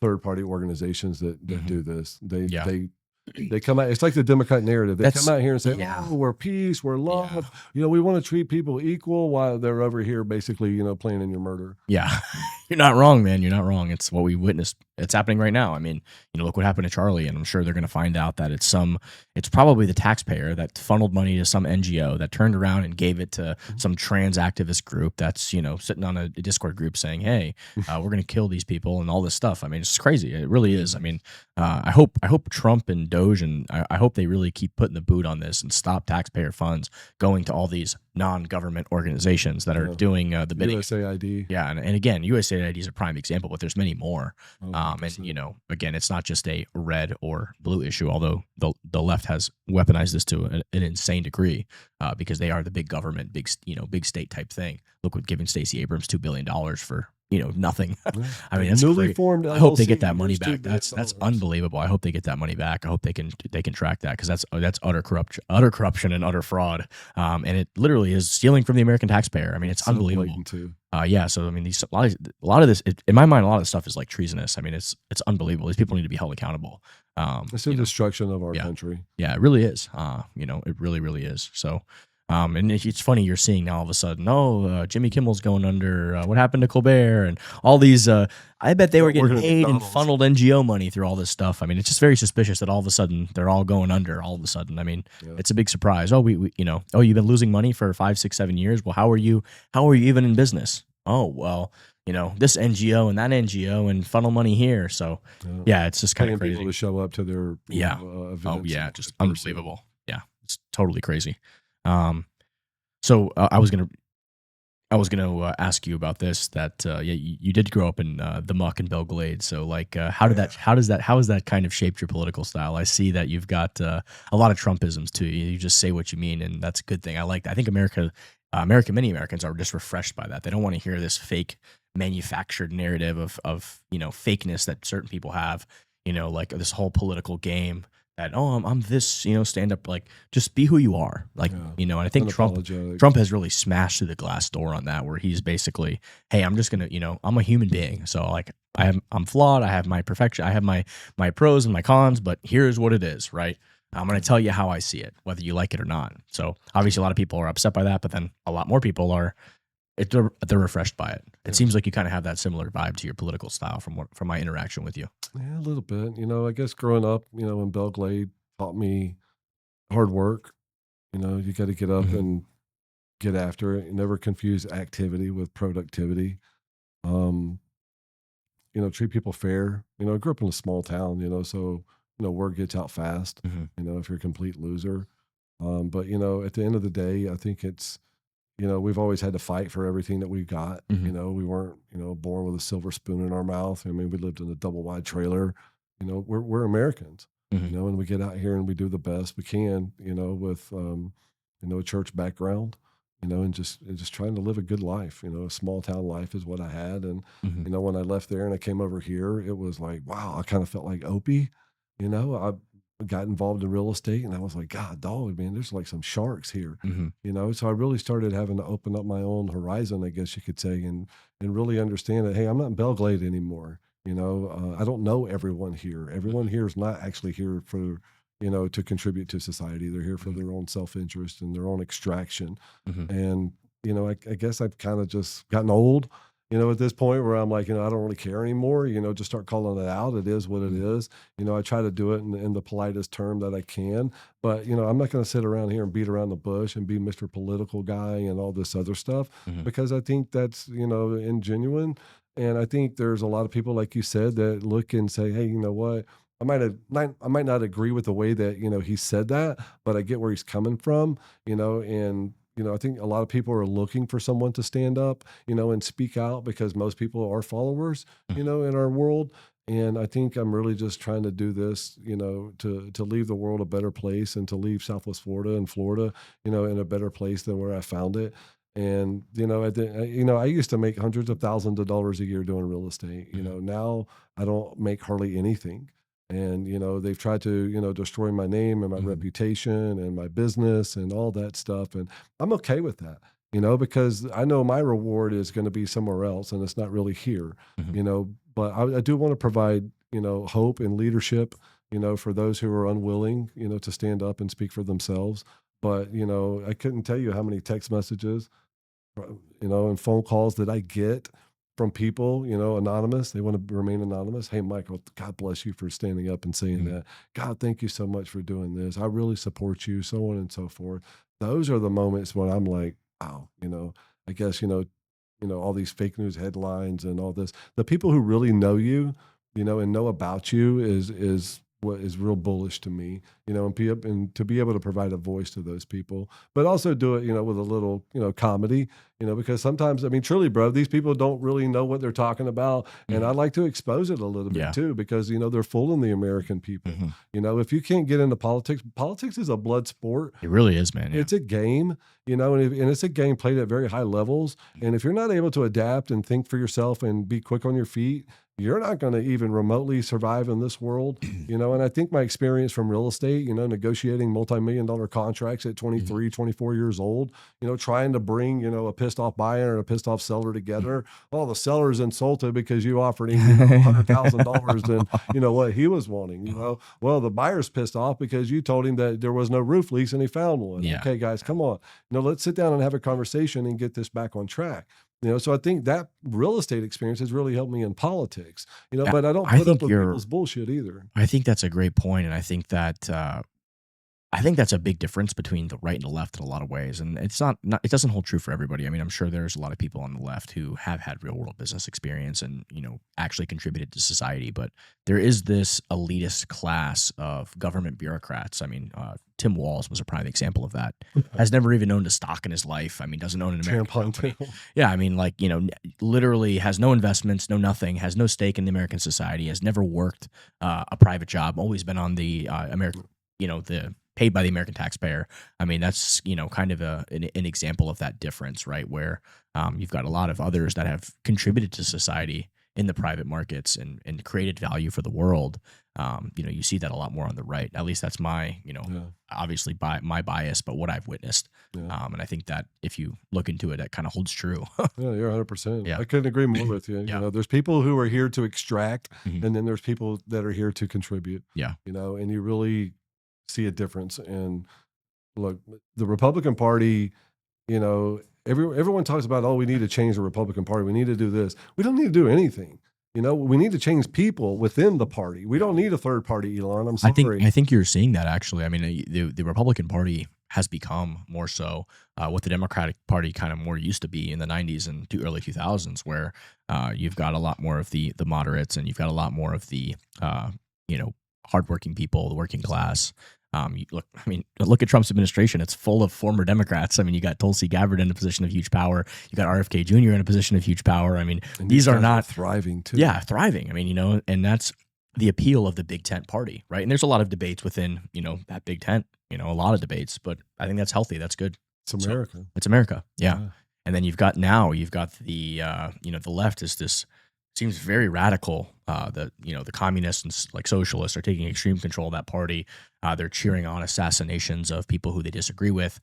third party organizations that do this. They come out. It's like the Democrat narrative. They come out here and say, "Oh, we're peace, we're love. We want to treat people equal," while they're over here basically, planning your murder. Yeah, you're not wrong, man. You're not wrong. It's what we witnessed. It's happening right now. I mean, look what happened to Charlie, and I'm sure they're going to find out that it's probably the taxpayer that funneled money to some NGO that turned around and gave it to some trans activist group that's sitting on a Discord group saying, "Hey, we're going to kill these people" and all this stuff. I mean, it's crazy. It really is. I mean, I hope Trump and Doge and I hope they really keep putting the boot on this and stop taxpayer funds going to all these non-government organizations that are doing the bidding. USAID. Yeah, and again, USAID is a prime example, but there's many more. And again, it's not just a red or blue issue, although the left has weaponized this to an insane degree because they are the big government, big state type thing. Look, with giving Stacey Abrams $2 billion for nothing. Yeah. I mean, A that's newly great. formed I hope they LLC, get that money here's back. $2 billion. That's unbelievable. I hope they get that money back. I hope they can track that, because that's utter corruption and utter fraud. And it literally is stealing from the American taxpayer. I mean, it's So unbelievable. blatant too. Yeah. So I mean, a lot of this, in my mind, a lot of this stuff is like treasonous. I mean, it's unbelievable. These people need to be held accountable. It's the destruction of our yeah. country. Yeah, it really is. It really, really is. So, and it's funny you're seeing now all of a sudden, Jimmy Kimmel's going under. What happened to Colbert and all these? I bet they were getting paid and funneled NGO money through all this stuff. I mean, it's just very suspicious that all of a sudden they're all going under. All of a sudden, I mean, it's a big surprise. Oh, you've been losing money for 5, 6, 7 years. Well, how are you even in business? Oh, well, this NGO and that NGO and funnel money here. So yeah, it's just kind of crazy. People to show up to their events. Oh yeah, just unbelievable. Yeah, it's totally crazy. So I was gonna ask you about this. That you did grow up in the muck and Belglade. So like, how has that kind of shaped your political style? I see that you've got a lot of Trumpisms too. You just say what you mean, and that's a good thing. I like that. I think many Americans are just refreshed by that. They don't want to hear this fake manufactured narrative of fakeness that certain people have. Like this whole political game. That I'm this stand up, like just be who you are, like and I think Trump has really smashed through the glass door on that, where he's basically, hey, I'm just gonna I'm a human being, so like I'm flawed, I have my perfection, I have my pros and my cons, but here's what it is, right? I'm going to tell you how I see it, whether you like it or not. So obviously a lot of people are upset by that, but then a lot more people are they're refreshed by it. It seems like you kind of have that similar vibe to your political style from my interaction with you. Yeah, a little bit. I guess growing up, in Belglade taught me hard work. You got to get up and get after it. You never confuse activity with productivity. Treat people fair. I grew up in a small town, so word gets out fast. If you're a complete loser. But at the end of the day, I think it's we've always had to fight for everything that we've got. We weren't, born with a silver spoon in our mouth. I mean, we lived in a double wide trailer. We're Americans, and we get out here and we do the best we can, with, a church background, and just trying to live a good life. A small town life is what I had. And, when I left there and I came over here, it was like, wow, I kind of felt like Opie, I got involved in real estate, and I was like, God, dog, man, there's like some sharks here, So I really started having to open up my own horizon, I guess you could say, and really understand that, hey, I'm not in Belglade anymore. I don't know everyone here. Everyone here is not actually here for, to contribute to society. They're here for their own self-interest and their own extraction. And, I guess I've kind of just gotten old, at this point where I'm like, I don't really care anymore, just start calling it out. It is what it is. I try to do it in the politest term that I can, but, I'm not going to sit around here and beat around the bush and be Mr. Political guy and all this other stuff, because I think that's, ingenuine. And I think there's a lot of people, like you said, that look and say, hey, you know what? I might not agree with the way that, he said that, but I get where he's coming from, and I think a lot of people are looking for someone to stand up, and speak out, because most people are followers, in our world. And I think I'm really just trying to do this, to leave the world a better place, and to leave Southwest Florida and Florida, in a better place than where I found it. And, I used to make hundreds of thousands of dollars a year doing real estate. Now I don't make hardly anything. And, they've tried to, destroy my name and my reputation and my business and all that stuff. And I'm okay with that, because I know my reward is going to be somewhere else, and it's not really here, but I do want to provide, hope and leadership, for those who are unwilling, to stand up and speak for themselves. But, I couldn't tell you how many text messages, and phone calls that I get from people, anonymous. They want to remain anonymous. Hey, Michael, God bless you for standing up and saying that. God, thank you so much for doing this. I really support you, so on and so forth. Those are the moments when I'm like, wow, I guess, all these fake news headlines and all this. The people who really know you, and know about you is what is real bullish to me, and to be able to provide a voice to those people, but also do it, with a little, comedy, because sometimes, I mean, truly, bro, these people don't really know what they're talking about. And I like to expose it a little bit too, because, they're fooling the American people. If you can't get into politics is a blood sport. It really is, man. Yeah. It's a game, and it's a game played at very high levels. And if you're not able to adapt and think for yourself and be quick on your feet, you're not going to even remotely survive in this world, and I think my experience from real estate, negotiating multi-million-dollar contracts at 23, 24 years old, trying to bring, a pissed off buyer and a pissed off seller together. Well, the seller's insulted because you offered him $100,000 than, what he was wanting, Well, the buyer's pissed off because you told him that there was no roof leaks and he found one. Yeah. Okay, guys, come on. Let's sit down and have a conversation and get this back on track. So I think that real estate experience has really helped me in politics, but I don't put up with people's bullshit either. I think that's a great point. And I think that, that's a big difference between the right and the left in a lot of ways. And it's not it doesn't hold true for everybody. I mean, I'm sure there's a lot of people on the left who have had real world business experience and, actually contributed to society. But there is this elitist class of government bureaucrats. I mean, Tim Walz was a prime example of that. Has never even owned a stock in his life. I mean, doesn't own an American company. Yeah, I mean, literally has no investments, no nothing, has no stake in the American society, has never worked a private job, always been on the American, the paid by the American taxpayer. I mean, that's, kind of an example of that difference, right? Where you've got a lot of others that have contributed to society in the private markets and created value for the world. You see that a lot more on the right. At least that's my, obviously my bias, but what I've witnessed. Yeah. And I think that if you look into it, that kind of holds true. Yeah, you're 100%. Yeah. I couldn't agree more with you. Yeah. There's people who are here to extract, and then there's people that are here to contribute. Yeah. And you really see a difference. And look, the Republican Party, everyone talks about, we need to change the Republican Party. We need to do this. We don't need to do anything. We need to change people within the party. We don't need a third party, Elon. I'm sorry. I think you're seeing that, actually. I mean, the Republican Party has become more so what the Democratic Party kind of more used to be in the 90s and early 2000s, where you've got a lot more of the moderates and you've got a lot more of the, hardworking people, the working class. Look at Trump's administration. It's full of former Democrats. I mean, you got Tulsi Gabbard in a position of huge power. You got RFK Jr. in a position of huge power. I mean, and these are not thriving too. Yeah, thriving. I mean, and that's the appeal of the Big Tent party, right? And there's a lot of debates within, that Big Tent, a lot of debates, but I think that's healthy. That's good. It's America. So, it's America. Yeah. And then you've got the, the left is this, seems very radical. The communists and like socialists are taking extreme control of that party. They're cheering on assassinations of people who they disagree with.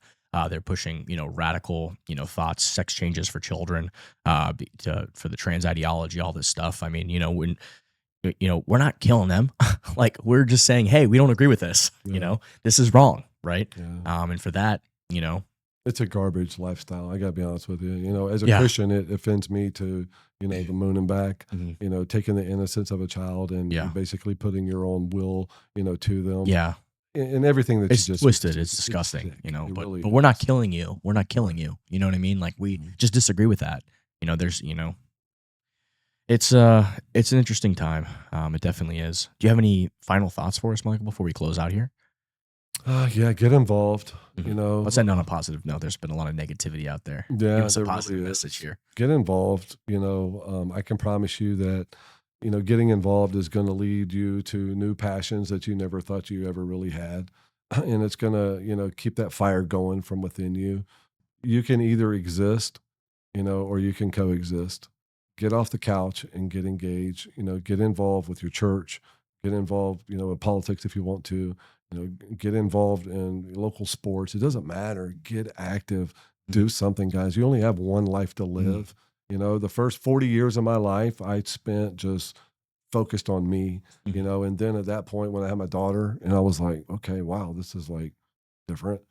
They're pushing, radical, thoughts, sex changes for children, for the trans ideology, all this stuff. I mean, when, we're not killing them. Like, we're just saying, hey, we don't agree with this. Yeah. This is wrong, right? Yeah. And for that, it's a garbage lifestyle. I gotta be honest with you. As a Christian, it offends me to, the moon and back, taking the innocence of a child and basically putting your own will, to them. Yeah. And everything that it's you just twisted. It's disgusting, but we're not killing you. We're not killing you. You know what I mean? Like, we just disagree with that. There's, it's an interesting time. It definitely is. Do you have any final thoughts for us, Michael, before we close out here? Get involved. Let's end on a positive note. There's been a lot of negativity out there. Yeah, give us a there positive really message here. Get involved. I can promise you that, getting involved is going to lead you to new passions that you never thought you ever really had, and it's going to, keep that fire going from within you. You can either exist, or you can coexist. Get off the couch and get engaged. Get involved with your church. Get involved, in politics if you want to. Get involved in local sports. It doesn't matter. Get active. Do something, guys. You only have one life to live. The first 40 years of my life, I spent just focused on me, and then at that point when I had my daughter, and I was like, okay, wow, this is like different,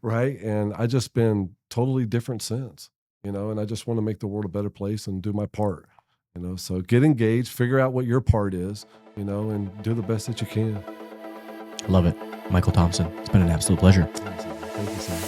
right? And I just been totally different since, and I just want to make the world a better place and do my part, so get engaged, figure out what your part is, and do the best that you can. Love it. Michael Thompson, it's been an absolute pleasure. Thank you, sir.